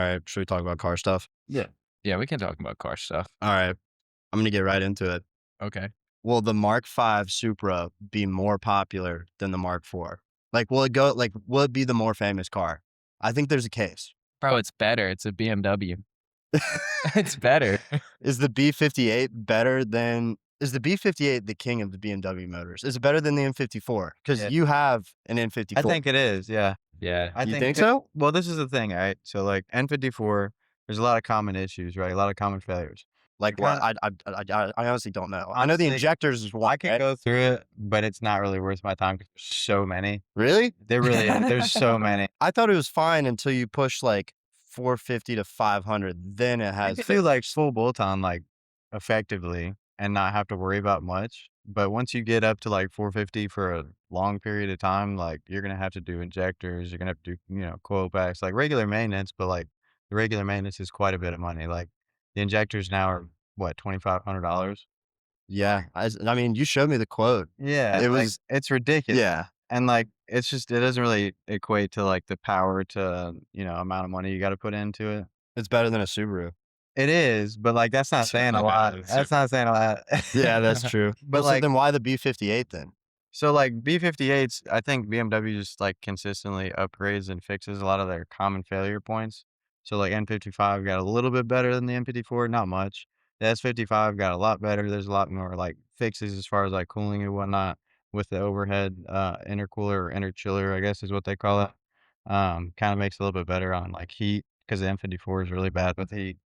All right, should we talk about car stuff? Yeah. Yeah, we can talk about car stuff. All right, I'm gonna get right into it. Okay. Will the Mark V Supra be more popular than the Mark IV? Will it be the more famous car? I think there's a case. Bro, it's better. It's a BMW. It's better. Is the B58 better than is the B58 the king of the BMW motors? Is it better than the N54? Because Yeah. you have an I N54. think it is, yeah. Yeah. I You think so? Well, this is the thing, right? So, like, N54, there's a lot of common issues, right? A lot of common failures. Like what? I honestly don't know. I know the Honestly, injectors is I one. could go through it, but it's not really worth my time 'cause there's so many. Really? There really is. There's so many. I thought it was fine until you push like 450 to 500. Then it You has. could do, like, full bolt-on, like, effectively and not have to worry about much, but once you get up to, like, 450 for a long period of time, like, you're gonna have to do injectors, you're gonna have to do, coil packs, like, regular maintenance, but, like, the regular maintenance is quite a bit of money, like, the injectors now are, what, $2,500? Yeah, I mean, you showed me the quote. Yeah, It like, was it's ridiculous, yeah. and, like, it's just it doesn't really equate to, like, the power to, amount of money you gotta put into it. It's better than a Subaru. It is, but, like, that's not saying a lot. That's not saying a lot. Yeah, that's true. But, Well, so like then why the B58 then? So, like, B58s, I think BMW just, like, consistently upgrades and fixes a lot of their common failure points. So, like, N55 got a little bit better than the N54, not much. The S55 got a lot better. There's a lot more, like, fixes as far as, like, cooling and whatnot with the overhead, intercooler or interchiller, I guess is what they call it. Kinda makes it a little bit better on, like, heat because the N54 is really bad with heat.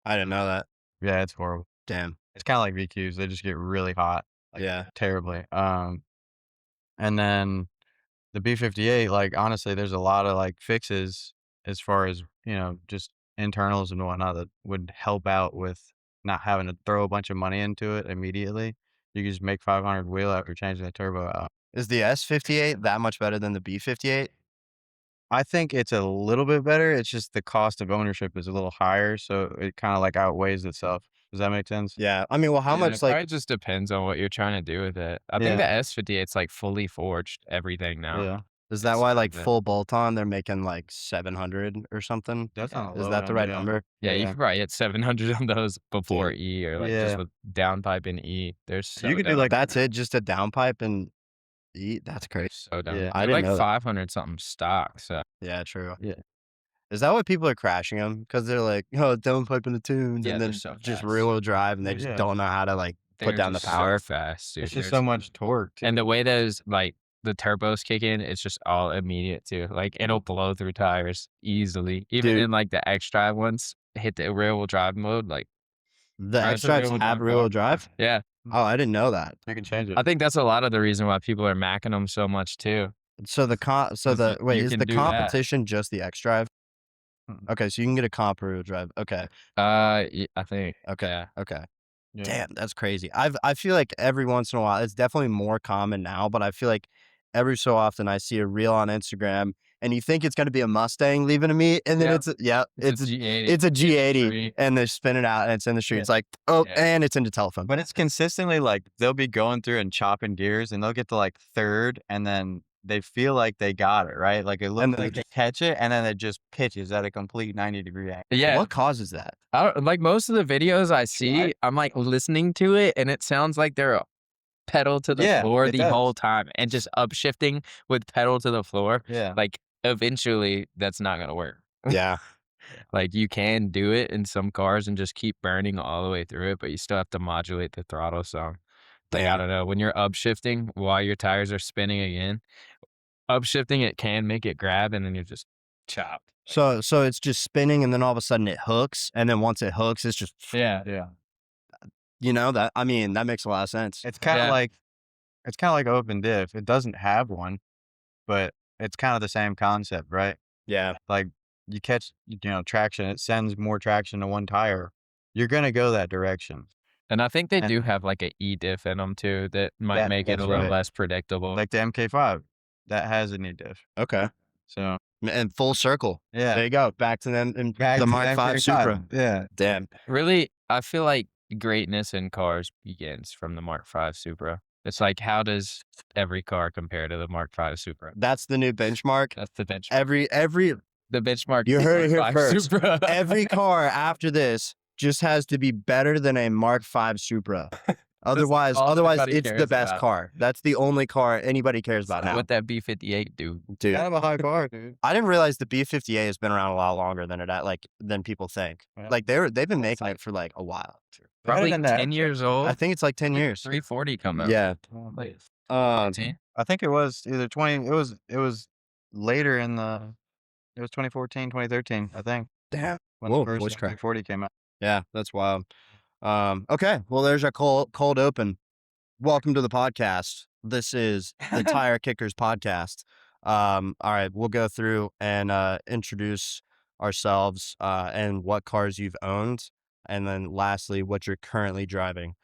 I didn't know that. Yeah, it's horrible. Damn. It's kinda like VQs. They just get really hot, like, Yeah. terribly. And then the B58, like, honestly, there's a lot of, like, fixes as far as, just internals and whatnot that would help out with not having to throw a bunch of money into it immediately. You can just make 500 wheel after changing the turbo out. Is the S58 that much better than the B58? I think it's a little bit better. It's just the cost of ownership is a little higher, so it kinda, like, outweighs itself. Does that make sense? Yeah. I mean, well, how Yeah, much it like probably just depends on what you're trying to do with it. I think Yeah. the S58's like fully forged everything now. Yeah. is that why like Yeah. full bolt on they're making like 700 or something? That's not Is low that the end, right yeah. number? Yeah, you Yeah. could probably hit 700 on those before E or like just Yeah. with downpipe and E. They're so You could do, dumb. like That's it, just a downpipe and eat. That's crazy. So dumb. Yeah. I They're didn't like know that. 500 something stock. So Yeah, true. Yeah. Is that why people are crashing them? Because they're like, oh, downpipe in the tunes, Yeah, and they're then so just fast. rear wheel drive, and they Well, just yeah. don't know how to like they're put down the just power. so fast, dude. It's just They're so much torque, too. And the way those like the turbos kick in, it's just all immediate too. Like it'll blow through tires easily. Even Dude. in like the X drive ones, hit the rear wheel drive mode. Like The Right, X so drives rear-wheel have drive rear wheel car. drive. yeah, Oh, I didn't know that. You can change it. I think that's a lot of the reason why people are macking them so much too. So the You is can the do that. competition just the X drive? Mm. Okay, so you can get a comp rear wheel drive. Okay, I think. okay, Yeah. okay. Yeah. Damn, that's crazy. I feel like every once in a while, it's definitely more common now, but I feel like every so often I see a reel on Instagram, and you think it's gonna be a Mustang leaving a meet, and then Yeah. it's a a G80. it's a G80, G3. and they spin it out, and it's in the street. Yeah. It's like, oh, Yeah. and it's into telephone. But it's consistently, like, they'll be going through and chopping gears, and they'll get to, like, 3rd, and then they feel like they got it, right? Like, it looks And then like they catch it, and then it just pitches at a complete 90-degree angle. Yeah. What causes that? Like most of the videos I see, I'm like listening to it and it sounds like they're pedal to the Yeah, floor it the does. whole time and just upshifting with pedal to the floor. Yeah. Like eventually that's not going to work. Yeah, Like you can do it in some cars and just keep burning all the way through it, but you still have to modulate the throttle. So like, I don't know, when you're upshifting while your tires are spinning again, upshifting it can make it grab and then you're just chopped. so it's just spinning, and then all of a sudden it hooks, and then once it hooks, it's just Yeah. that. I mean, that makes a lot of sense. It's kinda Yeah. like open diff. It doesn't have one, but it's kinda the same concept, right? Yeah, Like, you catch, traction, it sends more traction to one tire. You're gonna go that direction. And I think they And do have like a E diff in them too that might make it a that's little right. less predictable. Like the MK5, that has a knee diff. okay, So, and full circle. yeah. There you go. Back to them and Back the to Mark V MK5. Supra. Yeah. Damn. Really, I feel like greatness in cars begins from the Mark V Supra. It's like, how does every car compare to the Mark V Supra? That's the new benchmark. That's the benchmark. Every The benchmark. You heard it here Mark V first. Supra. Every car after this just has to be better than a Mark V Supra. Otherwise, all anybody it's the cares best about. car. That's the only car anybody cares about now. What that B58 do? Dude, Kind of a high bar, dude. I didn't realize the B58 has been around a lot longer than people think. Yeah. Like they've been making it for like a while. Probably than that. 10 years old. I think it's like 10 years. 340 come out. Yeah. Like, Um, 10? I think it was either 20. It was later in the. It was 2014, 2013. I think damn. when Whoa, the first voice crack. 340 came out. Yeah, that's wild. Okay. Well, there's our cold open. Welcome to the podcast. This is the Tire Kickers podcast. All right, we'll go through and introduce ourselves and what cars you've owned, and then lastly, what you're currently driving.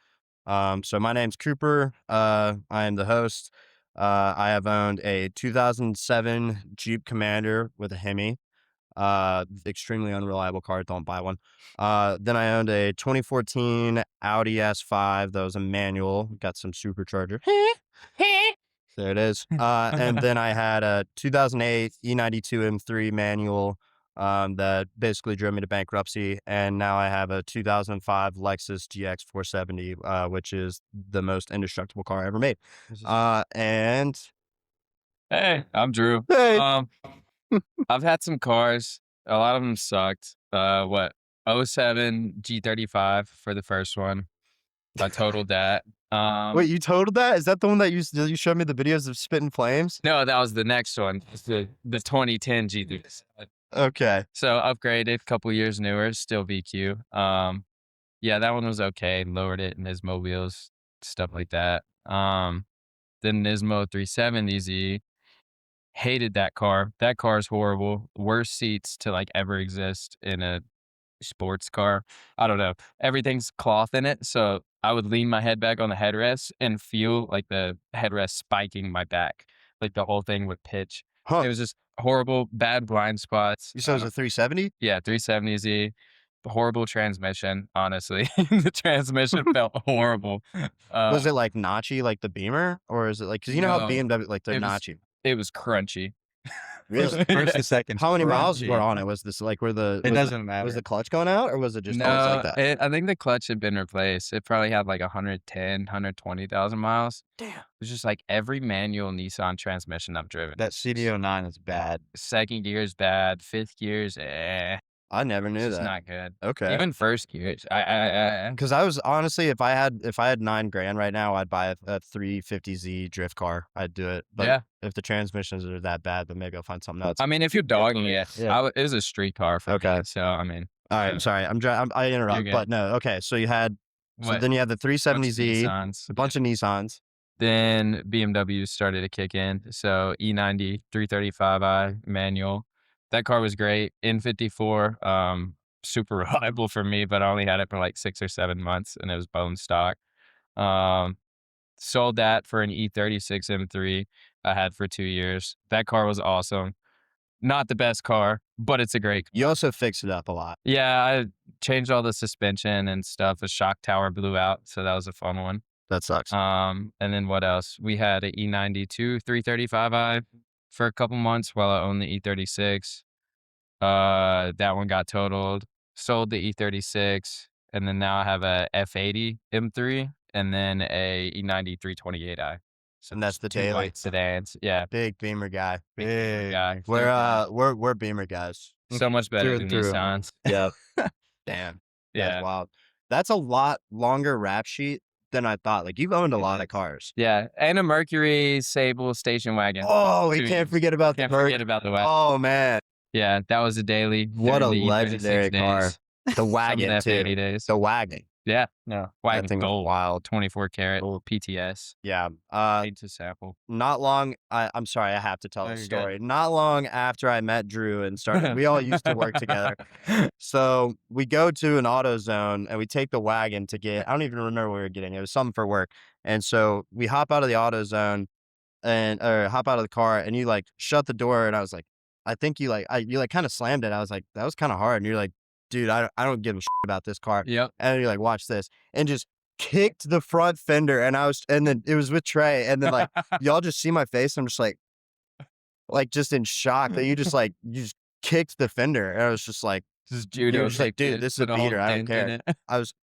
So my name's Cooper. I am the host. I have owned a 2007 Jeep Commander with a Hemi. Extremely unreliable car. Don't buy one. Then I owned a 2014 Audi S5 that was a manual. Got some supercharger. There it is. And then I had a 2008 E92 M3 manual that basically drove me to bankruptcy. And now I have a 2005 Lexus GX 470, which is the most indestructible car ever made. And hey, I'm Drew. hey, I've had some cars. A lot of them sucked. 07 G35 for the first one. I totaled that. wait, you totaled that? Is that the one that you showed me the videos of spitting flames? No, that was the next one. It's the 2010 G35. Okay. So upgraded, a couple years newer, still VQ. Yeah, that one was okay. Lowered it in Nismo wheels, stuff like that. Then Nismo 370Z. Hated that car. That car is horrible. Worst seats to like ever exist in a sports car. I don't know. Everything's cloth in it, so I would lean my head back on the headrest and feel like the headrest spiking my back. Like the whole thing would pitch. Huh. It was just horrible, bad blind spots. You said it was a 370? Yeah, 370Z. Horrible transmission, honestly. The transmission felt horrible. Was it like notchy, like the Beamer, or is it like because you know how No, BMW like they're it was- notchy? It was crunchy. Really? First to second. How many miles crunchy. were on it? Was this like where the It was, doesn't matter. was the clutch going out, or was it just always like that? I think the clutch had been replaced. It probably had like 110, 120,000 miles. Damn. It was just like every manual Nissan transmission I've driven. That CDO9 is bad. Second gear is bad. Fifth gear's I never knew it's that. not good. Okay. Even first gears. I Because I was honestly, if I had $9,000 right now, I'd buy a 350Z drift car. I'd do it. But Yeah. if the transmissions are that bad, then maybe I'll find something else. I mean, if you're dogging it, Yeah. it was a street car for Okay. me. So I mean, All right. I'm sorry. I interrupt, good. but no. Okay. So you had. So what? then you had the Bunch of 370Z, Nissans. a bunch of Nissans. Then BMW started to kick in. So E90 335i manual. That car was great. N54, super reliable for me, but I only had it for like 6 or 7 months and it was bone stock. Sold that for an E36 M3 I had for 2 years. That car was awesome. Not the best car, but it's a great car. You also fixed it up a lot. Yeah, I changed all the suspension and stuff. The shock tower blew out, so that was a fun one. That sucks. And then what else? We had an E92 335i for a couple months while I owned the E36. That one got totaled. Sold the E36, and then now I have a F80 M3 and then a E90 328i. So And that's the two daily. white sedans. Yeah, Big Beamer guy. big guy. We're Beamer guys. So much better Through than and through. Nissans. Yep. Damn. That's Yeah. wild. That's a lot longer rap sheet than I thought. Like you've owned a lot of cars. Yeah, and a Mercury Sable station wagon. Oh, we 2 can't years. forget about Can't the forget about the wagon. Oh man, Yeah, that was a daily. what a during the E36 legendary car. days. The Some wagon F80 too. days. The wagon. Yeah, No. wagon That thing was gold. wild. 24 karat Cool. PTS. Yeah. Made to sample. Not long. I'm sorry, I have to tell No, the you're good. story. Not long after I met Drew and started, we all used to work together. So we go to an AutoZone and we take the wagon to get. I don't even remember what we were getting. It was something for work. And so we hop out of the AutoZone or hop out of the car, and you like shut the door, and I was like, I think you like kind of slammed it. I was like, that was kind of hard. And you're like, dude, I don't give a shit about this car. Yep. And you're like, watch this, and just kicked the front fender, and then it was with Trey, and then like y'all just see my face. I'm just like just in shock that you just kicked the fender. And I was just like, This you judo were just like, kicked dude, it, this is a put a whole beater. I don't dent in care. it. I was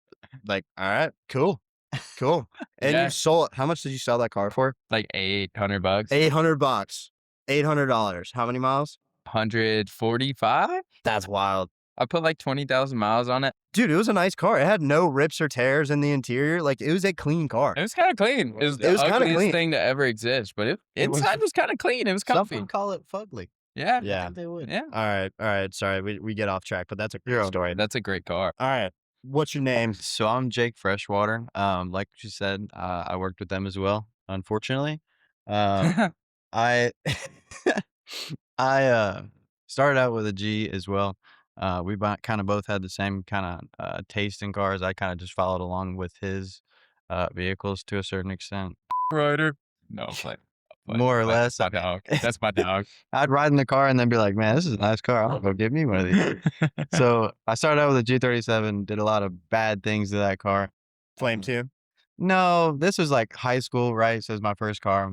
like, all right, cool. And Yeah. you sold, how much did you sell that car for? Like $800. $800. $800. How many miles? 145? That's wild. I put like 20,000 miles on it. Dude, it was a nice car. It had no rips or tears in the interior. Like, it was a clean car. It was kind of clean. It was the It was kinda ugliest clean. thing to ever exist, but It was- inside was kind of clean. It was Some comfy. would call it fugly. Yeah. I Yeah. think they would. Yeah. All right. Sorry, we get off track, but that's a You're great okay. story. That's a great car. All right. What's your name? So I'm Jake Freshwater. Like you said, I worked with them as well. Unfortunately, I I started out with a G as well. We kind of both had the same kind of taste in cars. I kind of just followed along with his vehicles to a certain extent. Rider. No, but More or less. That's my dog. That's my dog. I'd ride in the car and then be like, man, this is a nice car. I'll go give me one of these. So I started out with a G37, did a lot of bad things to that car. Flame 2? No, this was like high school, right? So it was my first car.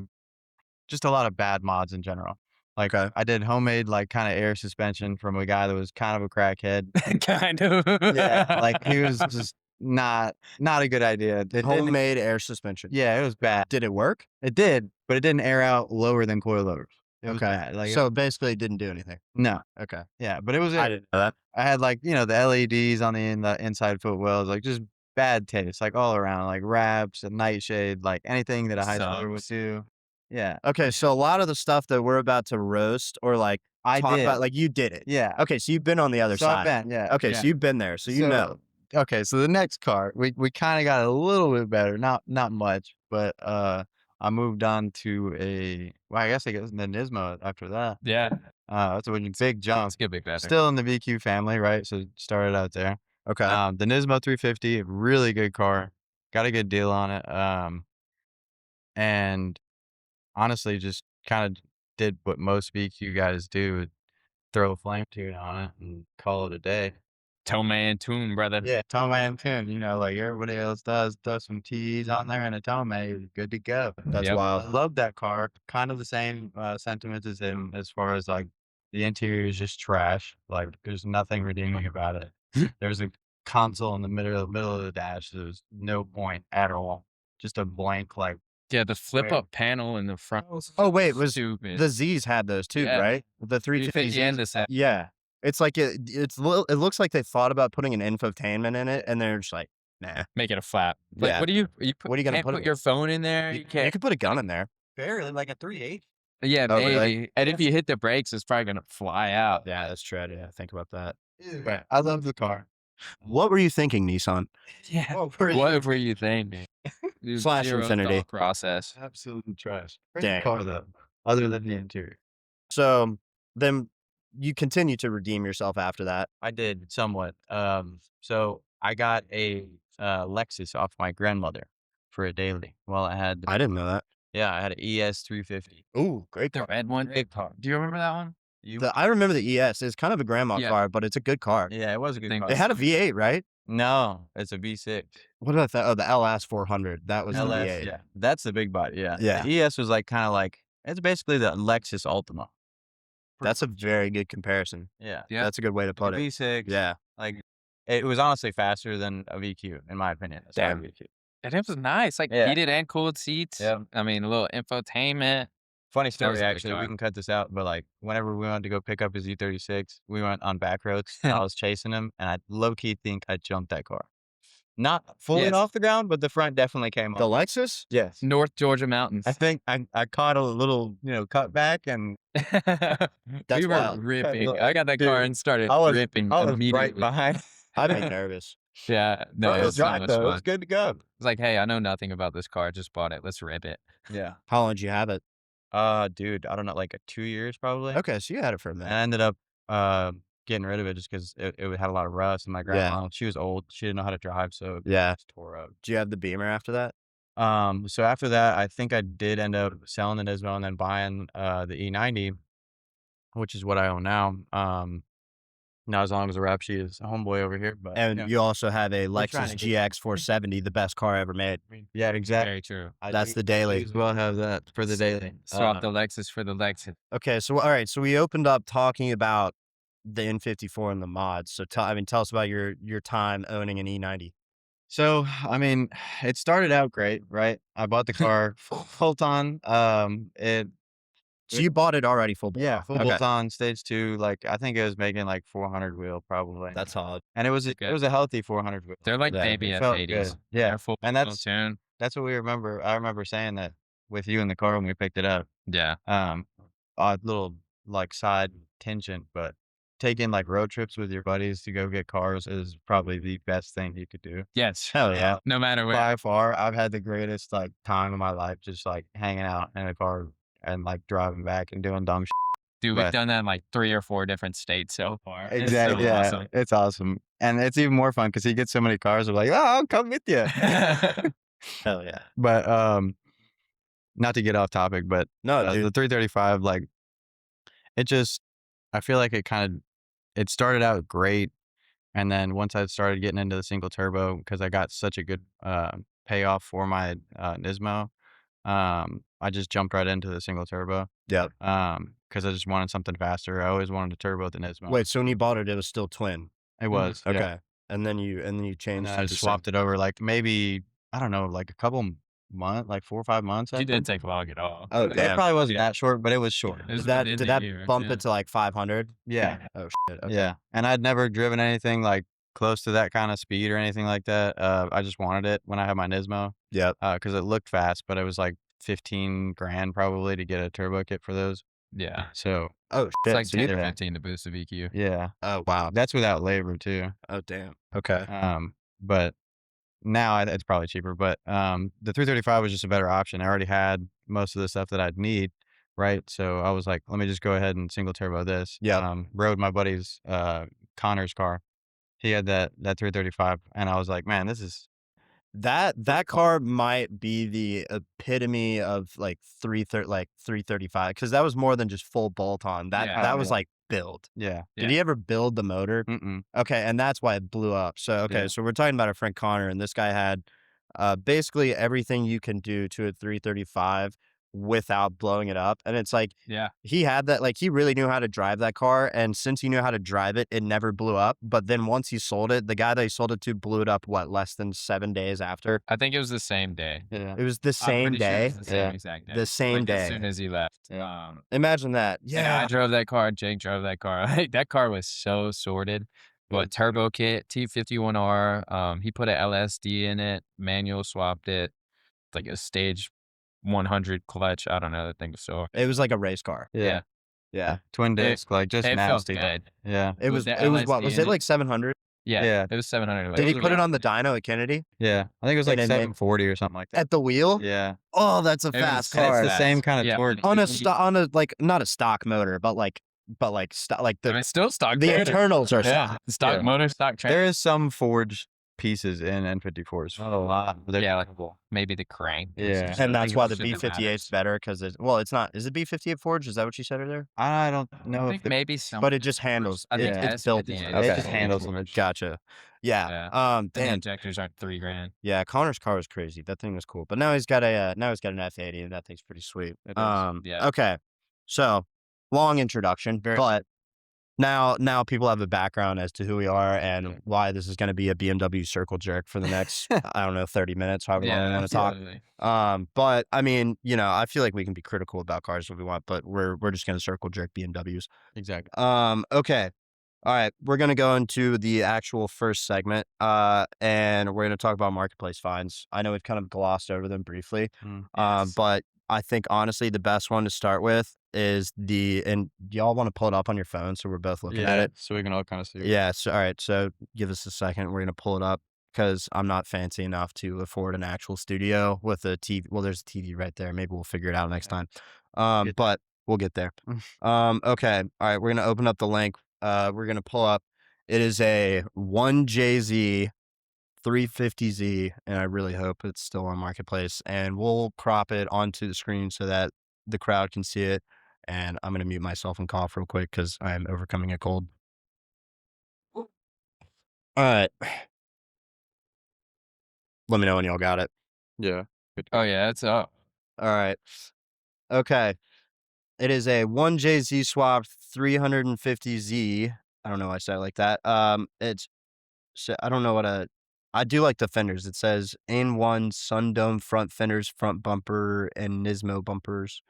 Just a lot of bad mods in general. Like Okay. I did homemade like kind of air suspension from a guy that was kind of a crackhead. Kind of. Yeah, like he was just not a good idea. It didn't- Homemade air suspension. Yeah, it was bad. Did it work? It did, but it didn't air out lower than coilovers. It was bad. Like So basically, it didn't do anything. no, Okay. yeah, but it was. I didn't know that. I had like the LEDs on the inside footwells, like just bad taste, like all around, like wraps, a nightshade, like anything that a high schooler would Sucks. do. Yeah, Okay, so a lot of the stuff that we're about to roast or like I talk did. about, like you did it. Yeah. Okay, so you've been on the other So I've side. been, yeah. Okay, Yeah. so you've been there, so you know. Okay, so the next car, we kind of got a little bit better, not much, but I moved on to I guess the Nismo after that. Yeah. That's a big jump. Let's get big better. Still in the VQ family, right? So started out there. Okay. The Nismo 350, really good car. Got a good deal on it. And honestly, just kind of did what most VQ guys do: throw a flame tune on it and call it a day. Toe man tune, brother. Yeah, tome and tune. Like everybody else does, throw some T's on there and a tome, you're good to go. That's Yep. wild. I love that car. Kind of the same sentiments as him, as far as like the interior is just trash. Like there's nothing redeeming about it. There's a console in the middle of the dash. There's no point at all. Just a blank like. Yeah, the flip Where? up panel in the front. Oh, wait, was stupid. The Z's had those too, Yeah. right? The 350 and Zs. the Yeah. It's like it looks like they thought about putting an infotainment in it, and they're just like, nah. Make it a flap. Like, Yeah. what are you What are you gonna can't put put it your phone in there? You You can't. could put a gun in there. Barely like a 3.8. Yeah, Oh, maybe. really? And if you hit the brakes, it's probably gonna fly out. Yeah, that's true. I didn't think about that. But I love the car. What were you thinking, Nissan? Yeah. What What were you thinking? Slash Zero infinity. thought process. Absolute trash. Dang. Great car though, other than the interior. So then you continue to redeem yourself after that. I did somewhat. So I got a Lexus off my grandmother for a daily. Well, I had I didn't know that. I had an ES 350. Ooh, great The car. red one. Great car. Do you remember that one? I remember the ES. It's kind of a grandma Yeah. car, but it's a good car. Yeah, it was a good Think car. It had a V8, right? No, it's a V6. What did I think? Oh, the LS 400. That was the V8. Yeah, that's the big body. Yeah, Yeah. The ES was like kind of like it's basically the Lexus Ultima. That's a very good comparison. Yeah, Yeah. That's a good way to put the it. V6. Yeah. like it was honestly faster than a VQ in my opinion. As far as Damn. VQ. And it was nice. Like Yeah. heated and cooled seats. Yeah. I mean, a little infotainment. Funny was story, a good actually. car. We can cut this out, but like whenever we wanted to go pick up his E36, we went on back roads. And I was chasing him, and I low key think I jumped that car. Not fully Yes. off the ground, but the front definitely came The off. Lexus? Yes, North Georgia mountains. I think I caught a little cut back, and That's we were wild. ripping. Look, I got that car dude, and started I was ripping I was immediately. right behind. I'd be nervous. Yeah, no, It it was was so right much though. It fun. was good to go. It's like, hey, I know nothing about this car. Just bought it. Let's rip it. Yeah. How long did you have it? Dude, I don't know, like 2 years probably. Okay, so you had it for a And minute. I ended up getting rid of it just because it had a lot of rust. And my grandma, she was old. She didn't know how to drive, so it Yeah. just tore up. Do you have the Beamer after that? So after that, I think I did end up selling the Nismo and then buying the E90, which is what I own now. Not as long as a rap sheet is a homeboy over here, but And you also have a We're trying Lexus to get- GX 470, the best car ever made. yeah, exactly. Very true. That's the daily. As well have that for the daily. Swap the Lexus for the Lexus. Okay, so all right, so we opened up talking about the N54 and the mods. So tell us about your time owning an E90. So, I mean, it started out great, right? I bought the car full ton. So you bought it already full bolt. Yeah, full Okay. bolt on stage 2. Like I think it was making like 400 wheel probably, That's solid. and it was Good. a healthy 400 wheel. They're like Yeah, baby It felt F80s. good. Yeah, They're full and tune. that's what we remember. I remember saying that with you in the car when we picked it up. Yeah. Odd little like side tangent, but taking like road trips with your buddies to go get cars is probably the best thing you could do. Yes. Hell yeah. No matter where. By far, I've had the greatest like time of my life just like hanging out in a car and like driving back and doing dumb shit. Dude, we've But- done that in like 3 or 4 different states so far. It's Exactly. so Yeah, awesome. it's awesome, and it's even more fun because he gets so many cars. We're like, oh, I'll come with you. Hell yeah. But not to get off topic, but No, the dude. 335, like, it just, I feel like it started out great, and then once I started getting into the single turbo, because I got such a good payoff for my Nismo, I just jumped right into the single turbo. Yep. Because I just wanted something faster. I always wanted a turbo with the Nismo. Wait, so when you bought it, it was still twin. It was. Okay. Yeah. And then you And changed then I to the swapped it over like maybe, I don't know, like a couple months, like 4 or 5 months. I You didn't think. take long at all. Oh, It damn. probably wasn't that short, but it was short. It was Did that year, bump yeah. it to like 500? Yeah. Oh shit. Okay. Yeah. And I'd never driven anything like close to that kind of speed or anything like that. I just wanted it when I had my Nismo. Yep. Because it looked fast, but it was like 15 grand probably to get a turbo kit for those. Yeah. So Oh shit. It's like So 10 you- or Yeah. 15 to boost the VQ. yeah, oh wow. that's without labor too. Oh damn. Okay. But now it's probably cheaper. But the 335 was just a better option. I already had most of the stuff that I'd need, right? So I was like, let me just go ahead and single turbo this. Yeah. Rode my buddy's Connor's car. He had that 335, and I was like, man, this is That car might be the epitome of like 335 because that was more than just full bolt on. That Yeah. that was Yeah. like build. yeah. Yeah. Did he ever build the motor? Mm-mm. Okay, and that's why it blew up. So okay, Yeah. so we're talking about our friend Connor, and this guy had basically everything you can do to a 335 without blowing it up. And it's like Yeah. he had that, like he really knew how to drive that car, and since he knew how to drive it, it never blew up. But then once he sold it, the guy that he sold it to blew it up less than 7 days after? I think it was the same day. Yeah. It was the I'm same pretty sure it day. was the same Yeah. exact day. The same Like, as day. soon as he left. Yeah. Imagine that. Yeah. I Yeah. drove that car. Jake drove that car. Like, that car was so sorted. But turbo kit, T51R. He put a LSD in it, manual swapped it, like a stage 100 clutch. I don't know. That thing was so. It was like a race car. Yeah. Yeah. Twin disc, like just It felt nasty. good. Yeah. It was the what? LSD Was in it it? like 700? Yeah. Yeah. It was 700. Did he Like, put it on the dyno at Kennedy? Yeah. I think it was like And then 740 or something like that. At the wheel? Yeah. Oh, that's a It was- fast and it's car. It's the same kind of Yeah. torque. On a like not a stock motor, but like like I mean, still stock. the motor. internals are Yeah. stock. Stock Yeah. motor, stock train. There is some forged pieces in N54s. Not a lot. But they're Yeah, like maybe the crank. Yeah. And that's why the Shouldn't B58 is matters. better because it's it's not. Is it B58 forged? Is that what you said earlier? I don't know I if think the, maybe some. But it just handles. I think Yeah. It's built. S58 it is just full. handles them. Gotcha. Yeah. Yeah. And the Damn. injectors aren't $3,000. Yeah. Connor's car was crazy. That thing was cool. But now he's got an F80, and that thing's pretty sweet. It is. Yeah. Okay. So long introduction, but now people have a background as to who we are and why this is going to be a BMW circle jerk for the next I don't know 30 minutes, however long we want to talk. absolutely. But I mean, I feel like we can be critical about cars if we want, but we're just going to circle jerk BMWs. Exactly. Okay. All right, we're going to go into the actual first segment, and we're going to talk about marketplace finds. I know we've kind of glossed over them briefly, Yes. but I think honestly the best one to start with is and y'all want to pull it up on your phone so we're both looking at it. So we can all kind of see. Yeah. So all right. So give us a second. We're gonna pull it up because I'm not fancy enough to afford an actual studio with a TV. Well, there's a TV right there. Maybe we'll figure it out next time. But we'll get there. Okay. All right. We're gonna open up the link. We're gonna pull up. It is a 1JZ 350Z, and I really hope it's still on Marketplace. And we'll crop it onto the screen so that the crowd can see it. And I'm gonna mute myself and cough real quick because I am overcoming a cold. All right. Let me know when y'all got it. Yeah. Oh yeah, it's up. All right. Okay. It is a 1JZ swapped 350Z I don't know why I said it like that. I don't know I do like the fenders. It says N1 Sun Dome front fenders, front bumper, and Nismo bumpers.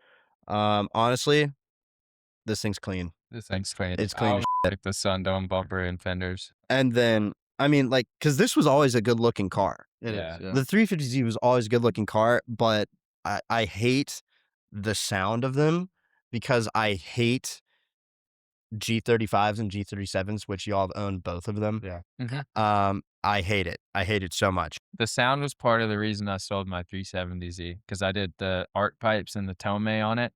Honestly, this thing's clean. This thing's clean. It's clean as shit. Like the Sundome bumper and fenders. And then, I mean, like, because this was always a good looking car. It Yeah. is. Yeah. The 350Z was always a good looking car, but I hate the sound of them because I hate G35s and G37s, which y'all have owned both of them. Yeah. I hate it. I hate it so much. The sound was part of the reason I sold my 370Z because I did the arc pipes and the tome on it.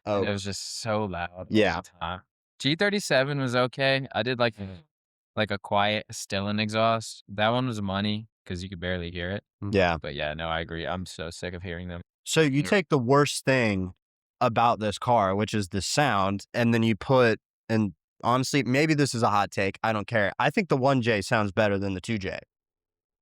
And it was just so loud. Yeah. All the time. G37 was okay. I did like a quiet Stillen exhaust. That one was money because you could barely hear it. Yeah. But yeah, no, I agree. I'm so sick of hearing them. So you take the worst thing about this car, which is the sound, and then you put, and honestly, maybe this is a hot take. I don't care. I think the 1J sounds better than the 2J.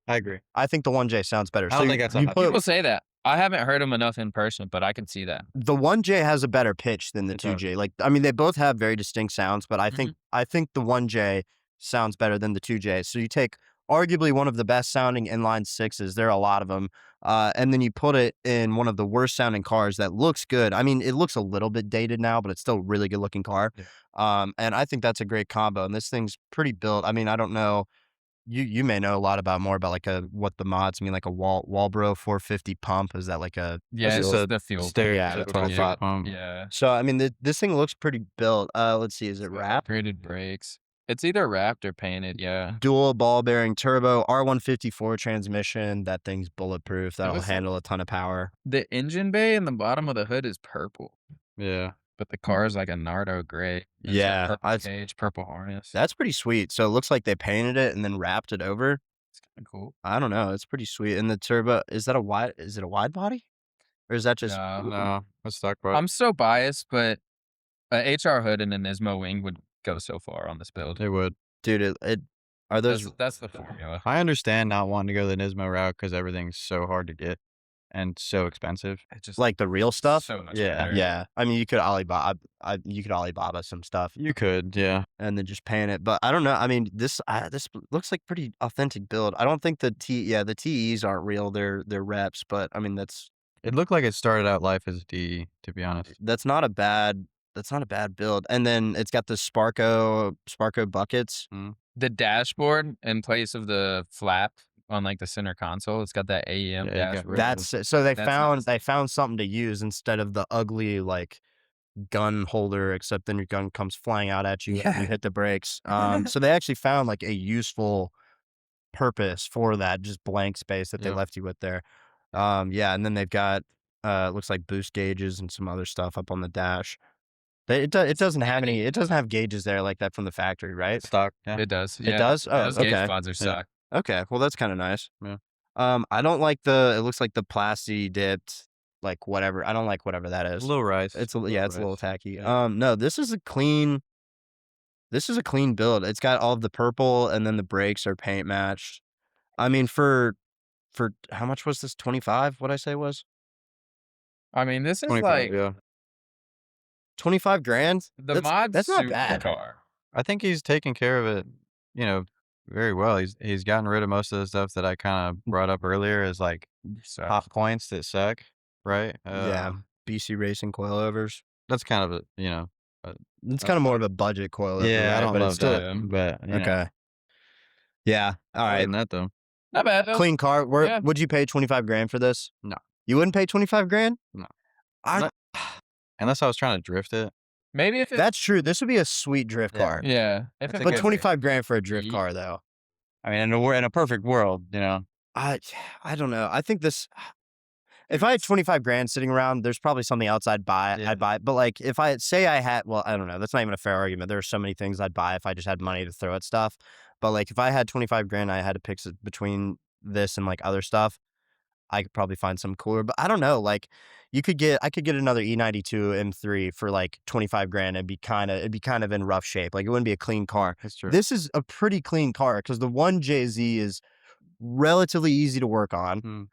I agree. I think the 1J sounds better. I don't think that's a hot take. People say that. I haven't heard them enough in person, but I can see that. The 1J has a better pitch than the 2J. Like, I mean, they both have very distinct sounds, but I think the 1J sounds better than the 2J. So you take arguably one of the best sounding inline sixes. There are a lot of them. And then you put it in one of the worst sounding cars that looks good. I mean, it looks a little bit dated now, but it's still a really good looking car. Yeah. And I think that's a great combo. And this thing's pretty built. I mean, I don't know. You may know a lot more about like what the mods mean, like a Walbro 450 pump. Is that like a Yeah, It's it's just the fuel. Starry Yeah, to that's what I 12 thought. pump. Yeah. So I mean, this thing looks pretty built. Let's see, is it wrapped? Upgraded brakes. It's either wrapped or painted. Yeah. Dual ball bearing turbo R154 transmission. That thing's bulletproof. That'll was like- handle a ton of power. The engine bay in the bottom of the hood is purple, Yeah. but the car is like a Nardo gray. It's got Yeah, purple cage, purple harness. that's pretty sweet. So it looks like they painted it and then wrapped it over. It's kind of cool. I don't know. It's pretty sweet. And the turbo, is it a wide body? Or is that just No. Let's talk about. I'm so biased, but a HR hood and a Nismo wing would go so far on this build. They would. dude, are those That's the formula. I understand not wanting to go the Nismo route because everything's so hard to get and so expensive. It's just like the real stuff? so much Yeah. better. Yeah. I mean, you could Alibaba some stuff You could, yeah. and then just paint it. But I don't know. I mean, this looks like pretty authentic build. I don't think the TEs aren't real. They're reps, but I mean It looked like it started out life as a DE, to be honest. that's not a bad build. And then it's got the Sparco buckets. The dashboard in place of the flap on like the center console, it's got that AEM Yeah, you got dashboard. rid So they That's nice. found something to use instead of the ugly like gun holder, except then your gun comes flying out at you and you hit the brakes. So they actually found like a useful purpose for that, just blank space that they Yep. left you with there. Yeah, and then they've got looks like boost gauges and some other stuff up on the dash. It doesn't have gauges there like that from the factory, right? Stock. Yeah. It does. It does? Oh, those gauge okay. pods are suck. Okay, well that's kind of nice. Yeah. I don't like it looks like the plasti dipped, like whatever. I don't like whatever that is. A little rice. It's a little rice. tacky. Yeah. No, this is a clean build. It's got all of the purple and then the brakes are paint matched. I mean, for how much was this? 25? What I say was I mean, this is 25, like yeah. 25 grand. the mod's that's not super bad. car. I think he's taking care of it, very well. He's gotten rid of most of the stuff that I kind of brought up earlier as like So hot points that suck, right? Yeah, BC Racing coilovers. That's kind of It's kind of more of a budget coilover. yeah, right? I don't But love it's still that, but okay. Yeah. All Other right. than that though, not bad though. Clean car. Yeah. Would you pay 25 grand for this? No. You wouldn't pay 25 grand? No. I, unless I was trying to drift it. Maybe if it's that's true. This would be a sweet drift Yeah. car. yeah. If That's it a But good- 25 grand for a drift Ye- car, though. I mean, in a perfect world, I don't know. I think this. If I had 25 grand sitting around, there's probably something else I'd buy. Yeah. I'd buy. But like, if I say I had, well, I don't know. That's not even a fair argument. There are so many things I'd buy if I just had money to throw at stuff. But like, if I had 25 grand, I had to pick between this and like other stuff. I could probably find some cooler. But I don't know. Like, I could get another E92 M3 for like 25 grand. It'd be kind of in rough shape. Like, it wouldn't be a clean car. That's true. This is a pretty clean car because the 1JZ is relatively easy to work on Hmm.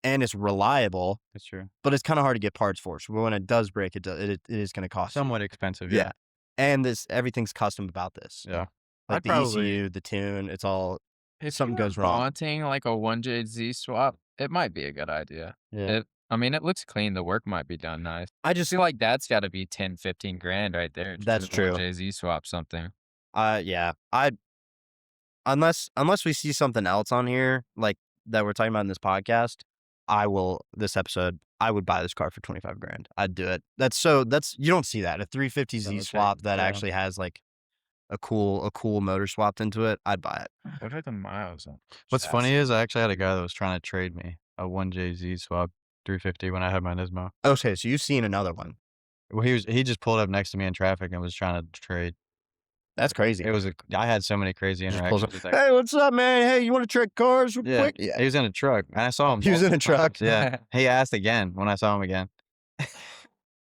and it's reliable, That's true. but it's kind of hard to get parts for. So when it does break, it is going to cost you. Somewhat expensive. Yeah. And everything's custom about this. Yeah. Like I'd the probably ECU, the tune, it's all if something you were goes wrong. wanting like a 1JZ swap, it might be a good idea. Yeah. I mean, it looks clean. The work might be done nice. I I just feel like that's got to be 10, 15 grand right there. That's Just true. 1JZ swap something. Yeah. Unless we see something else on here like that we're talking about in this podcast, I would buy this car for 25 grand. I'd do it. That's you don't see that. A 350Z Double check, swap that yeah. actually has like a cool motor swapped into it. I'd buy it. What are the miles on? What's funny is I actually had a guy that was trying to trade me a 1JZ swap 350 when I had my Nismo. Okay, so you've seen another one. Well, he just pulled up next to me in traffic and was trying to trade. That's crazy. I had so many crazy Just pulls interactions up, with that. "Hey, what's up, man? Hey, you want to trade cars real Yeah, quick?" yeah, he was in a truck, and I saw him. He was in a multiple truck? times, Yeah, he asked again when I saw him again.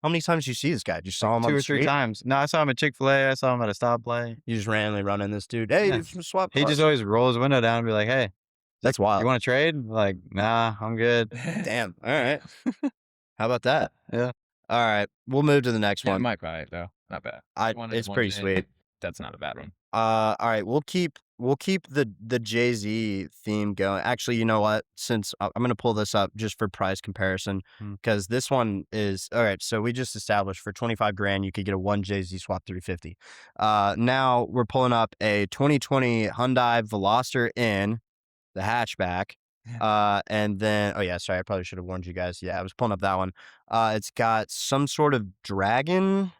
How many times did you see this guy? You saw him on 2 the or 3 street? times. No, I saw him at Chick-fil-A. I saw him at a stoplight. You just randomly run in this dude. Hey, Yeah. you just swap He cars. just always rolls his window down and be like, "Hey, That's you wild. want to trade?" Like, "Nah, I'm good." Damn. All right. How about that? Yeah. All right. We'll move to the next Yeah, I one. might buy it though. Not bad. It's pretty sweet. That's not a bad one. All right. We'll keep the Jay-Z theme going. Actually, you know what? Since I'm going to pull this up just for price comparison, because this one is all right. So we just established for 25 grand, you could get a 1 Jay-Z swap 350. Now we're pulling up a 2020 Hyundai Veloster N, the hatchback. And then, oh yeah, sorry, I probably should have warned you guys. Yeah, I was pulling up that one. It's got some sort of dragon